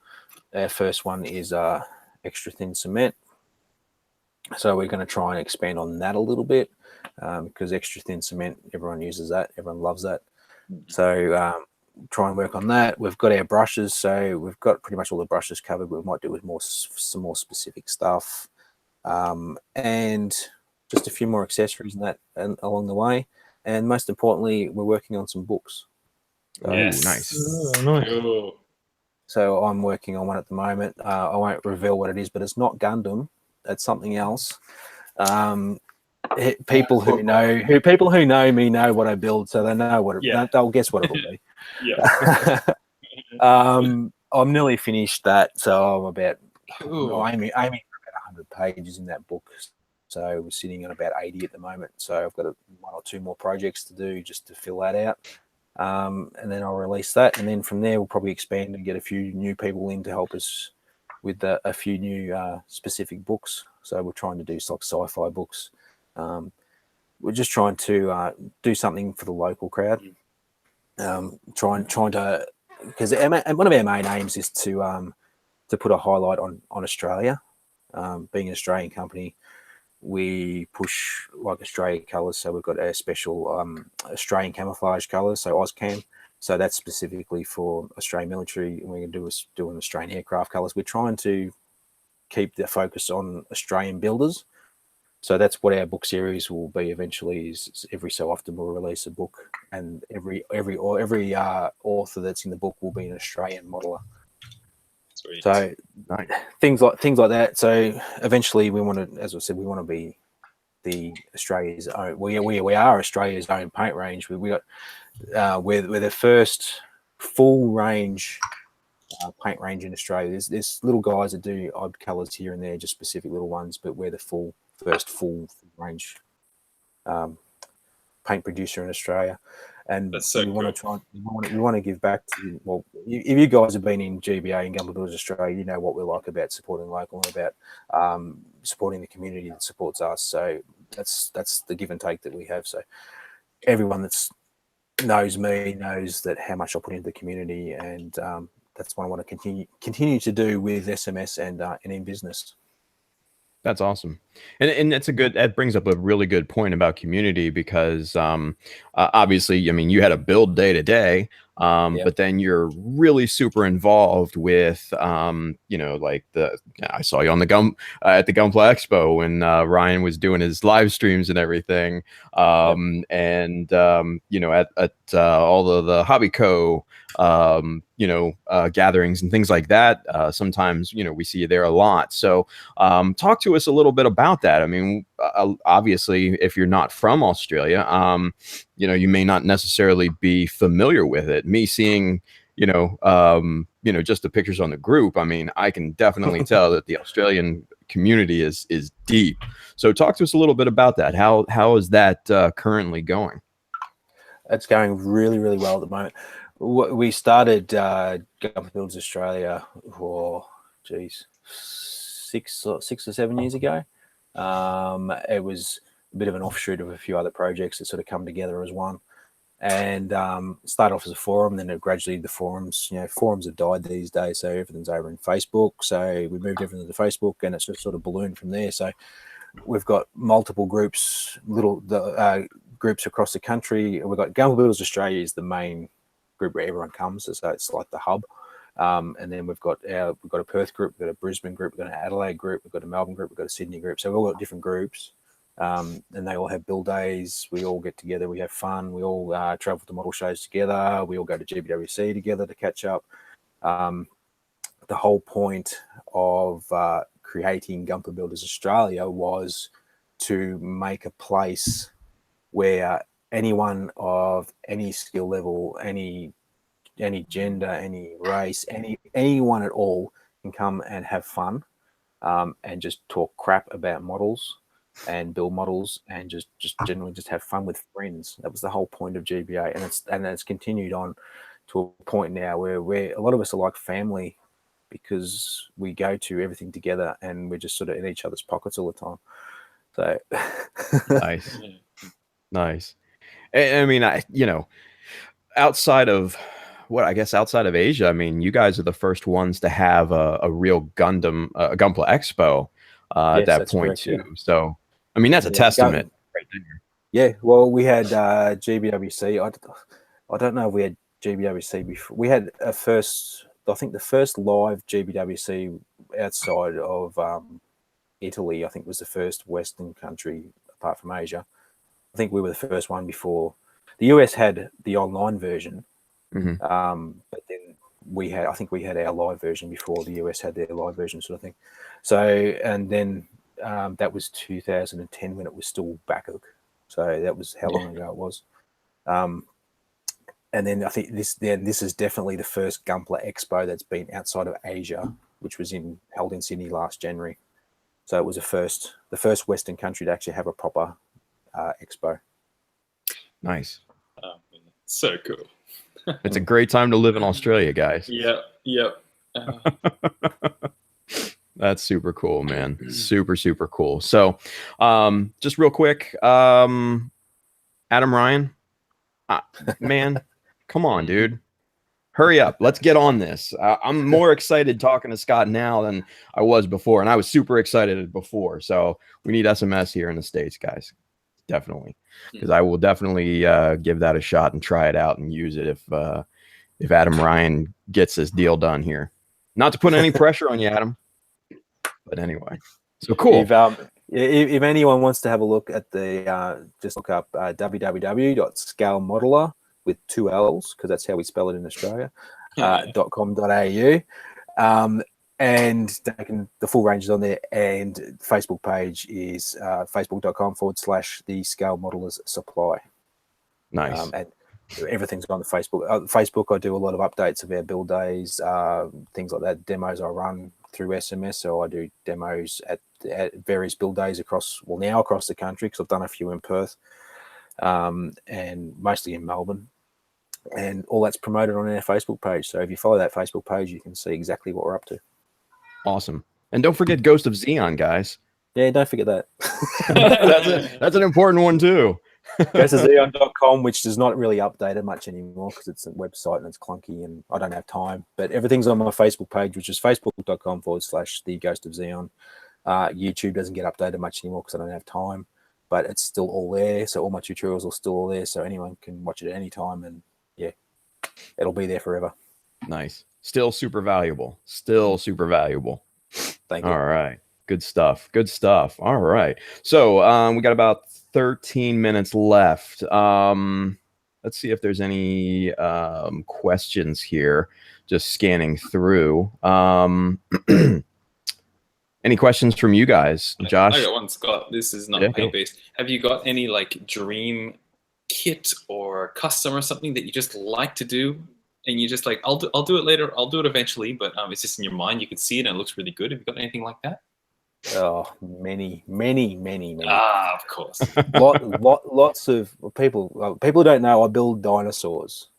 our first one is extra thin cement. So we're going to try and expand on that a little bit, because extra thin cement, everyone uses that. Everyone loves that. So try and work on that. We've got our brushes, so we've got pretty much all the brushes covered. We might do with some more specific stuff, and just a few more accessories and that along the way. And most importantly, we're working on some books. Yes. Nice. Oh, nice. Cool. So I'm working on one at the moment. I won't reveal what it is, but it's not Gundam. It's something else. People who know me know what I build, so they know what they'll guess what it'll be. Yeah. I'm nearly finished that, so I'm about aiming for about 100 pages in that book. So we're sitting on about 80 at the moment. So I've got one or two more projects to do just to fill that out. And then I'll release that, and then from there we'll probably expand and get a few new people in to help us with a few new specific books. So we're trying to do like sci-fi books. We're just trying to do something for the local crowd. Trying to, because one of our main aims is to put a highlight on Australia. Being an Australian company, we push like Australian colours, so we've got our special Australian camouflage colours, so AusCam. So that's specifically for Australian military, and we're going to do an Australian aircraft colours. We're trying to keep the focus on Australian builders. So that's what our book series will be eventually. Is every so often we'll release a book, and every author that's in the book will be an Australian modeler. Sweet. So things like that. So eventually we want to, as I said, we want to be the Australia's own. We are Australia's own paint range. We got we're the first full range paint range in Australia. There's little guys that do odd colours here and there, just specific little ones, but we're the first full range paint producer in Australia. And we want to try. We want to give back to. Well, if you guys have been in GBA and Gunpla Builders Australia, you know what we're like about supporting local and about supporting the community that supports us. So that's the give and take that we have. So everyone that knows me knows that how much I put into the community, and that's what I want to continue to do with SMS and in business. That's awesome. And that brings up a really good point about community, because obviously, I mean, you had a build day to day, but then you're really super involved with, like I saw you on the at the Gunpla Expo when Ryan was doing his live streams and everything. And, at all of the Hobby Co, gatherings and things like that. Sometimes, we see you there a lot. So talk to us a little bit about that. I mean, obviously, if you're not from Australia, you may not necessarily be familiar with it. Me seeing, just the pictures on the group, I mean, I can definitely tell that the Australian community is deep. So talk to us a little bit about that. How is that currently going? It's going really, really well at the moment. We started Gunpla Builders Australia for 6 or 7 years ago. It was a bit of an offshoot of a few other projects that sort of come together as one, and started off as a forum. Then gradually the forums have died these days, so everything's over in Facebook. So we moved everything to Facebook, and it's just sort of ballooned from there. So we've got multiple groups, groups across the country. We've got Gunpla Builders Australia is the main group where everyone comes, so it's like the hub. And then we've got a Perth group, we've got a Brisbane group, we've got an Adelaide group, we've got a Melbourne group, we've got a Sydney group. So we've all got different groups, and they all have build days. We all get together, we have fun, we all travel to model shows together, we all go to GBWC together to catch up. the whole point of creating Gunpla Builders Australia was to make a place where anyone of any skill level, any gender, any race, anyone at all can come and have fun, and just talk crap about models and build models and just generally just have fun with friends. That was the whole point of GBA, and it's continued on to a point now where a lot of us are like family, because we go to everything together and we're just sort of in each other's pockets all the time. So Nice. Nice. I mean, outside of Asia, I mean, you guys are the first ones to have a real Gunpla Expo at Yes, that that's point correct, too. yeah. So, I mean, that's a testament right there. Yeah, well, we had GBWC. I don't know if we had GBWC before. We had I think the first live GBWC outside of Italy, I think, was the first Western country apart from Asia. I think we were the first one before. The US had the online version, Mhm. but then I think we had our live version before the US had their live version, sort of thing. So, and then that was 2010 when it was still Bakuk. So that was how long ago it was. And then I think this is definitely the first Gunpla Expo that's been outside of Asia, which was held in Sydney last January. So it was the first Western country to actually have a proper expo. Nice. So cool. It's a great time to live in Australia, guys. Yep. That's super cool, man. Super cool. So, just real quick, Adam Ryan, man, come on, dude. Hurry up. Let's get on this. I'm more excited talking to Scott now than I was before, and I was super excited before. So we need SMS here in the States, guys. Definitely, because I will definitely give that a shot and try it out and use it if Adam Ryan gets this deal done here. Not to put any pressure on you, Adam, but anyway. So cool. If anyone wants to have a look at the, just look up www.scalemodeler with 2 L's, because that's how we spell it in Australia, .com.au. And the full range is on there, and Facebook page is facebook.com/the Scale Modelers Supply. Nice. And everything's on the Facebook. Facebook, I do a lot of updates of our build days, things like that. Demos I run through SMS, so I do demos at various build days across the country, because I've done a few in Perth, and mostly in Melbourne. And all that's promoted on our Facebook page. So if you follow that Facebook page, you can see exactly what we're up to. Awesome. And don't forget Ghost of Zeon, guys. Yeah, don't forget that. That's an important one too. GhostofZeon.com, which does not really update it much anymore because it's a website and it's clunky and I don't have time. But everything's on my Facebook page, which is facebook.com/the Ghost of Zeon. YouTube doesn't get updated much anymore because I don't have time, but it's still all there. So all my tutorials are still all there, so anyone can watch it at any time, and yeah, it'll be there forever. Nice. Still super valuable. Thank you. All right. Good stuff. All right. So we got about 13 minutes left. Let's see if there's any questions here. Just scanning through. Any questions from you guys? Josh? I got one, Scott. This is not paint-based. Have you got any dream kit or custom or something that you just like to do? And you just I'll do it later. I'll do it eventually, but it's just in your mind. You can see it and it looks really good. Have you got anything like that? Oh, many. Of course. Lots of people. People don't know I build dinosaurs.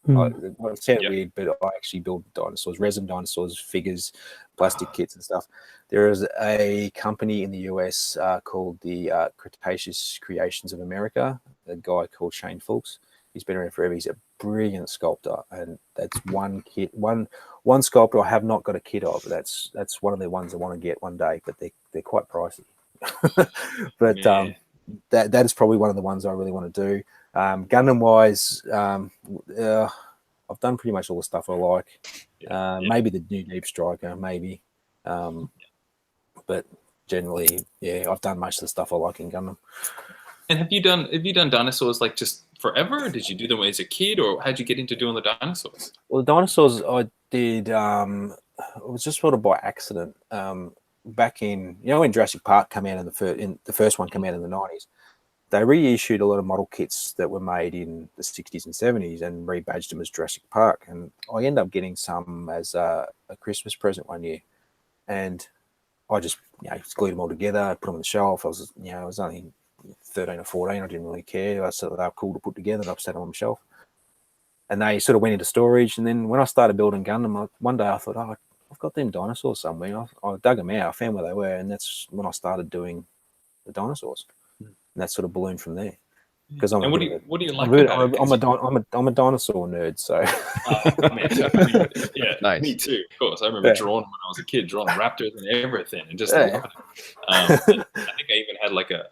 It sounds weird, but I actually build dinosaurs, resin dinosaurs, figures, plastic kits and stuff. There is a company in the US called the Cretaceous Creations of America. A guy called Shane Fulks. He's been around forever. He's a brilliant sculptor, and that's one kit, one sculptor I have not got a kit of. That's one of the ones I want to get one day, but they're quite pricey. But that is probably one of the ones I really want to do. Gundam wise, I've done pretty much all the stuff I like. Maybe the new Deep Striker, maybe, but generally, I've done most of the stuff I like in Gundam. And have you done dinosaurs just forever? Or did you do them as a kid, or how'd you get into doing the dinosaurs? Well, the dinosaurs I did. it was just sort of by accident. Back in, when Jurassic Park came out in the first one came out in the 90s, they reissued a lot of model kits that were made in the 60s and 70s and rebadged them as Jurassic Park. And I ended up getting some as a Christmas present one year, and I just glued them all together, put them on the shelf. I was only 13 or 14. I didn't really care. I thought they were cool to put together. I set them on the shelf, and they sort of went into storage. And then when I started building Gundam, one day I thought, I've got them dinosaurs somewhere. I dug them out. I found where they were, and that's when I started doing the dinosaurs. And that sort of ballooned from there. Because what do you like about it? I'm a dinosaur nerd, so. Nice. Me too. Of course, I remember drawing when I was a kid, drawing raptors and everything, and just loving it. I think I even had like a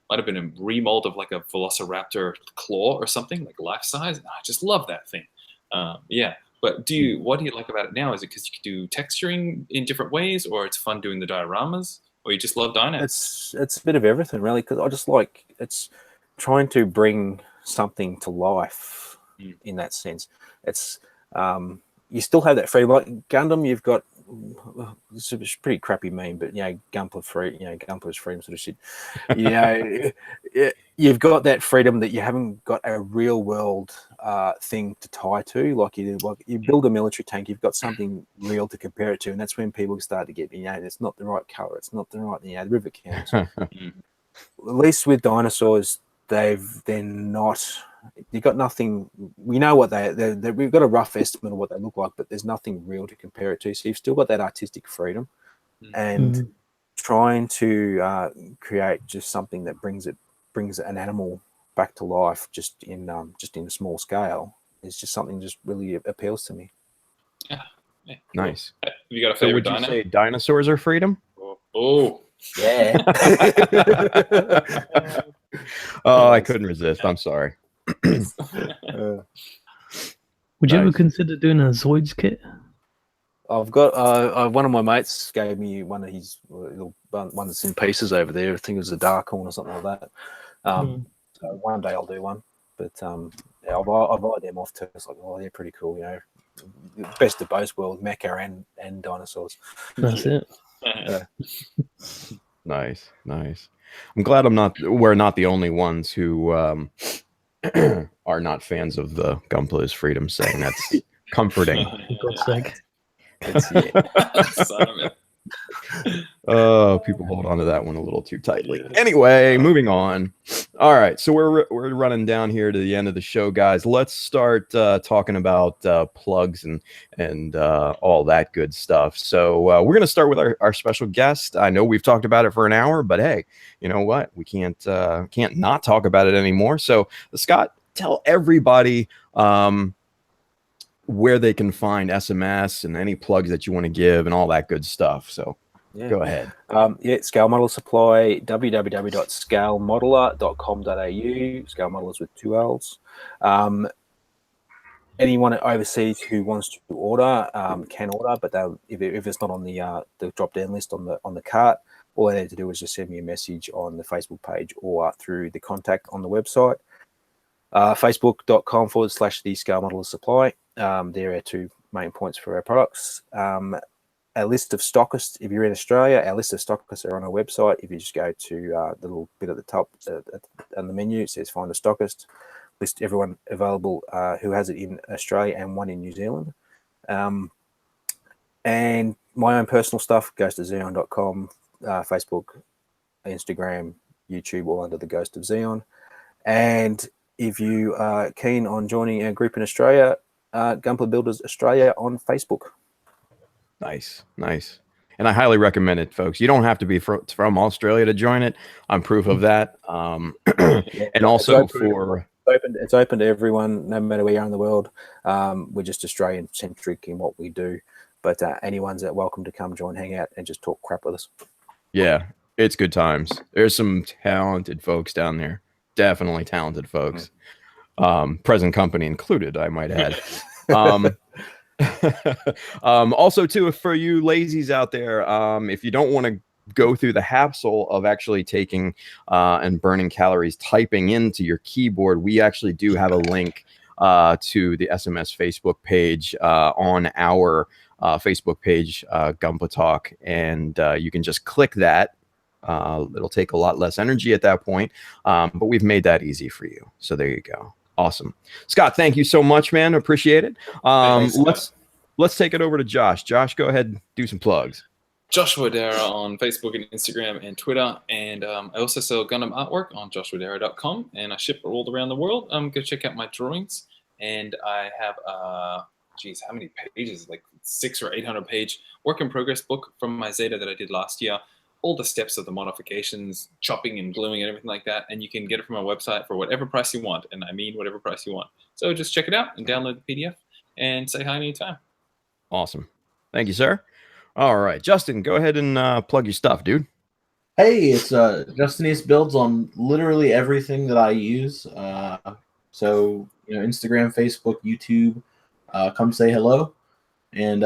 might have been a remold of like a Velociraptor claw or something, like life size. I just love that thing. But what do you like about it now? Is it because you can do texturing in different ways, or it's fun doing the dioramas, or you just love dinos? It's a bit of everything, really, because I just like it's trying to bring something to life in that sense. It's you still have that freedom. Like Gundam, you've got it's a pretty crappy meme, but Gunpla Gunpla's freedom sort of shit. You've got that freedom that you haven't got a real world thing to tie to. Like you build a military tank, you've got something real to compare it to, and that's when people start to get it's not the right color, it's not the right the river counts. At least with dinosaurs, they're not. You got nothing. We know what we've got a rough estimate of what they look like, but there's nothing real to compare it to. So you've still got that artistic freedom, and trying to create just something that brings an animal back to life, just in a small scale, is just something just really appeals to me. Yeah. Nice. Have you got a favorite dino? Would you say dinosaurs are freedom? Oh. Yeah. I couldn't resist. I'm sorry. Would you ever consider doing a Zoids kit? I've got one of my mates gave me one of his little one that's in pieces over there. I think it was a dark horn or something like that. So one day I'll do one, but I'll buy them off too. It's like, they're pretty cool, best of both worlds, mecha and dinosaurs. That's it. Nice. I'm glad we're not the only ones who are not fans of the Gunpla's freedom saying. That's comforting. For God's sake. People hold on to that one a little too tightly. Anyway, moving on. All right, so we're running down here to the end of the show, guys. Let's start talking about plugs and all that good stuff. So we're going to start with our special guest. I know we've talked about it for an hour, but hey, you know what? We can't not talk about it anymore. So Scott, tell everybody where they can find SMS and any plugs that you want to give and all that good stuff. So go ahead. Scale Model Supply, www.scalemodeler.com.au. Scale Modelers with 2 L's. Anyone overseas who wants to order can order, but if it's not on the drop-down list on the cart, all they need to do is just send me a message on the Facebook page or through the contact on the website. Facebook.com/the Scale Modeler Supply. There are 2 main points for our products. A list of stockists, if you're in Australia, our list of stockists are on our website. If you just go to the little bit at the top on the menu, it says find a stockist. List everyone available who has it in Australia and one in New Zealand. And my own personal stuff, ghostofzeon.com, Facebook, Instagram, YouTube, all under the Ghost of Zeon. And if you are keen on joining our group in Australia, Gunpla Builders Australia on Facebook. Nice. And I highly recommend it, folks. You don't have to be from Australia to join it. I'm proof of that. And also it's open to everyone, no matter where you are in the world. We're just Australian centric in what we do, but anyone's welcome to come join, hang out, and just talk crap with us. Yeah, it's good times. There's some talented folks down there. Definitely talented folks. Present company included, I might add. Also too, for you lazies out there, if you don't want to go through the hassle of actually taking and burning calories typing into your keyboard, we actually do have a link to the SMS Facebook page on our Facebook page, Gunpla Talk, and you can just click that. It'll take a lot less energy at that point, but we've made that easy for you. So there you go. Awesome. Scott, thank you so much, man. Appreciate it. Let's take it over to Josh. Josh, go ahead and do some plugs. Joshua Dara on Facebook and Instagram and Twitter, and I also sell Gundam artwork on joshuadara.com, and I ship all around the world. Go check out my drawings, and I have how many pages? Like 600 or 800 page work in progress book from my Zeta that I did last year. All the steps of the modifications, chopping and gluing and everything like that, and you can get it from my website for whatever price you want, and I mean whatever price you want. So just check it out and download the PDF and say hi anytime. Awesome. Thank you, sir. All right, Justin, go ahead and plug your stuff, dude. Hey, it's Justin Ace Builds on literally everything that I use. So, Instagram, Facebook, YouTube, come say hello. And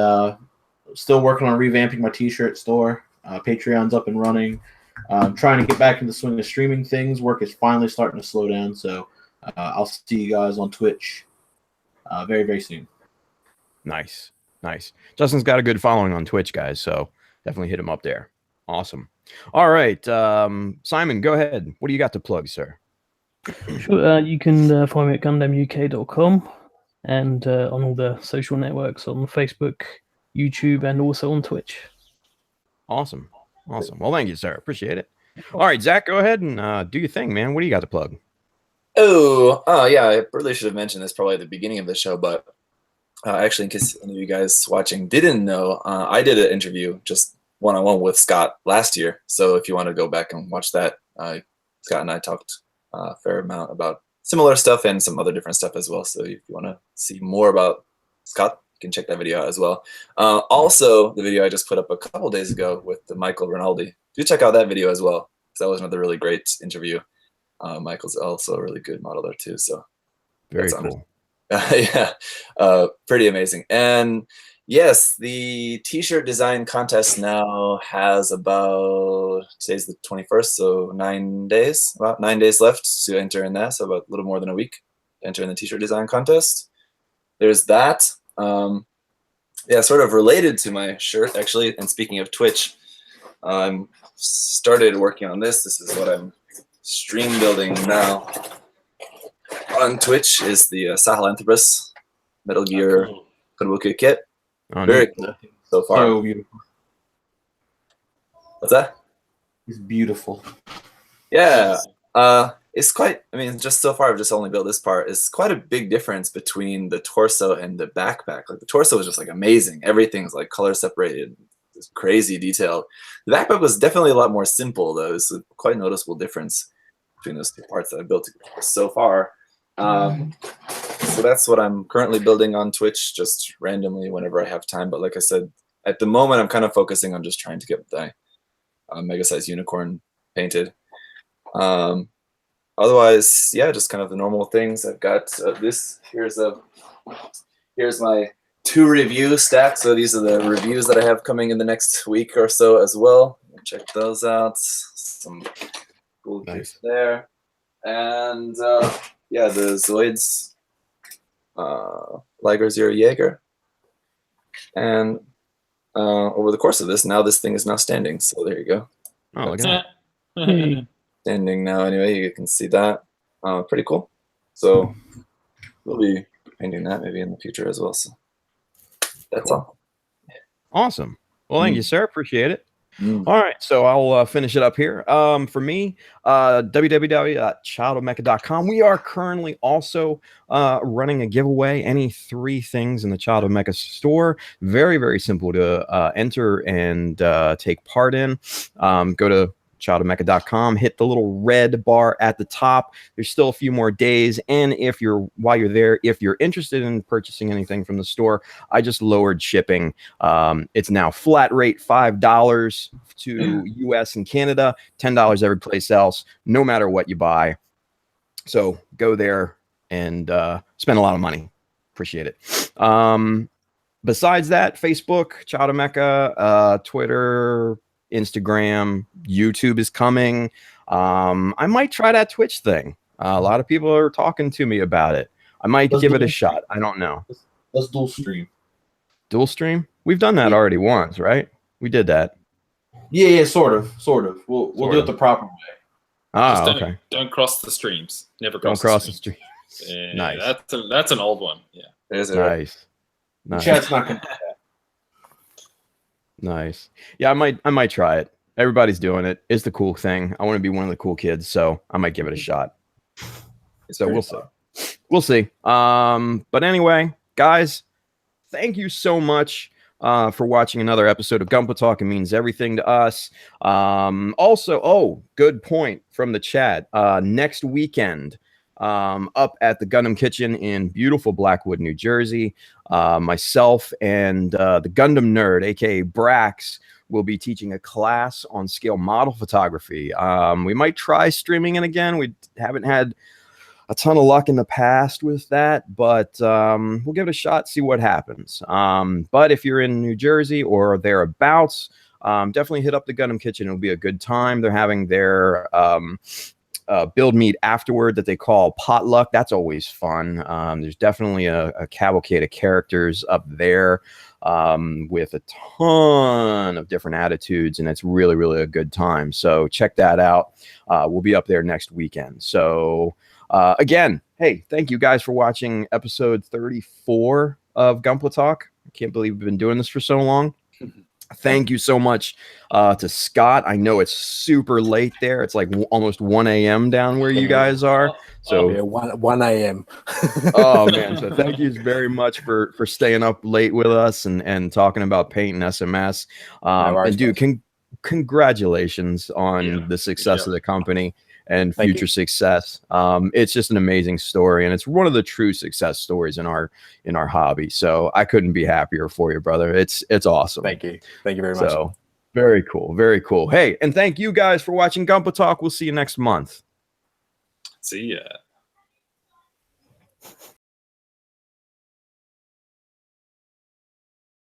still working on revamping my t-shirt store. Patreon's up and running. I'm trying to get back into the swing of streaming things. Work is finally starting to slow down. So I'll see you guys on Twitch very, very soon. Nice. Justin's got a good following on Twitch, guys, so definitely hit him up there. Awesome. All right, Simon, go ahead. What do you got to plug, sir? Sure. You can find me at gundamuk.com and on all the social networks on Facebook, YouTube, and also on Twitch. Awesome. Well, thank you, sir. Appreciate it. All right, Zach, go ahead and do your thing, man. What do you got to plug? Oh, yeah, I really should have mentioned this probably at the beginning of the show, but actually, in case any of you guys watching didn't know, I did an interview just one-on-one with Scott last year. So if you want to go back and watch that, Scott and I talked a fair amount about similar stuff and some other different stuff as well. So if you want to see more about Scott, you can check that video out as well. Also, the video I just put up a couple days ago with the Michael Rinaldi. Do check out that video as well, because that was another really great interview. Michael's also a really good modeler too. So very cool. Yeah, pretty amazing. And yes, the t-shirt design contest now has today's the 21st, so about 9 days left to enter in that. So about a little more than a week to enter in the t-shirt design contest. There's that. Yeah, sort of related to my shirt, actually. And speaking of Twitch, I'm started working on this. This is what I'm stream building now. On Twitch is the Sahelanthropus Metal Gear Kodobuku kit. Very cool so far. So beautiful. What's that? It's beautiful. Yeah. It's quite, just so far I've just only built this part. It's quite a big difference between the torso and the backpack. Like the torso is just like amazing. Everything's like color separated. It's crazy detail. The backpack was definitely a lot more simple though. It's a quite noticeable difference between those two parts that I built so far. So that's what I'm currently building on Twitch, just randomly whenever I have time. But like I said, at the moment, I'm kind of focusing on just trying to get the Mega Size Unicorn painted. Otherwise, yeah, just kind of the normal things. I've got this. Here's my 2 review stack. So these are the reviews that I have coming in the next week or so as well. Check those out. Some cool kits there. And yeah, the Zoids, Liger Zero Jaeger. And over the course of this, now this thing is now standing. So there you go. Oh, look at that. Standing now anyway, you can see that. Pretty cool. So we'll be painting that maybe in the future as well. So that's all. Awesome. Well, thank you, sir. Appreciate it. All right, so I'll finish it up here. For me, www.childofmecha.com. We are currently also running a giveaway. Any 3 things in the Child of Mecha store. Very, very simple to enter and take part in. Go to childofmecha.com, hit the little red bar at the top. There's still a few more days, and while you're there, if you're interested in purchasing anything from the store, I just lowered shipping. It's now flat rate $5 to US and Canada, $10 every place else, no matter what you buy. So go there and spend a lot of money. Appreciate it. Besides that, Facebook, Child of Mecha, Twitter, Instagram, YouTube is coming. I might try that Twitch thing. A lot of people are talking to me about it. I might Let's give it do a it. shot. I don't know. Let's dual stream. Dual stream? We've done that already once, right? We did that. Yeah, sort of. We'll Sort do of. it the proper way. Ah, Just okay. don't cross the streams. Never Don't cross cross the streams. stream. Yeah, Nice. That's an old one. Yeah. There's a Nice. Nice. Chat's not gonna. Nice. Yeah, I might try it. Everybody's doing it. It's the cool thing. I want to be one of the cool kids, so I might give it a shot. So we'll see. We'll see. But anyway, guys, thank you so much for watching another episode of Gunpla Talk. It means everything to us. Also, good point from the chat. Next weekend, up at the Gundam Kitchen in beautiful Blackwood, New Jersey, myself and the Gundam Nerd, aka Brax, will be teaching a class on scale model photography. We might try streaming it again. We haven't had a ton of luck in the past with that, but we'll give it a shot, see what happens. But if you're in New Jersey or thereabouts, definitely hit up the Gundam Kitchen. It'll be a good time. They're having their build meet afterward that they call potluck. That's always fun. There's definitely a cavalcade of characters up there with a ton of different attitudes, and it's really, really a good time. So check that out. We'll be up there next weekend. So again, hey, thank you guys for watching episode 34 of Gunpla Talk. I can't believe we've been doing this for so long. Thank you so much to Scott. I know it's super late there. It's like almost 1 a.m. down where you guys are. So Yeah, 1 a.m. oh man, so thank you very much for staying up late with us and talking about paint and SMS. worries, And dude, congratulations on the success of the company and Thank future success. It's just an amazing story, and it's one of the true success stories in our hobby. So I couldn't be happier for you, brother. It's awesome. Thank you very much. So very cool, very cool. Hey, and thank you guys for watching Gunpla Talk. We'll see you next month. See ya.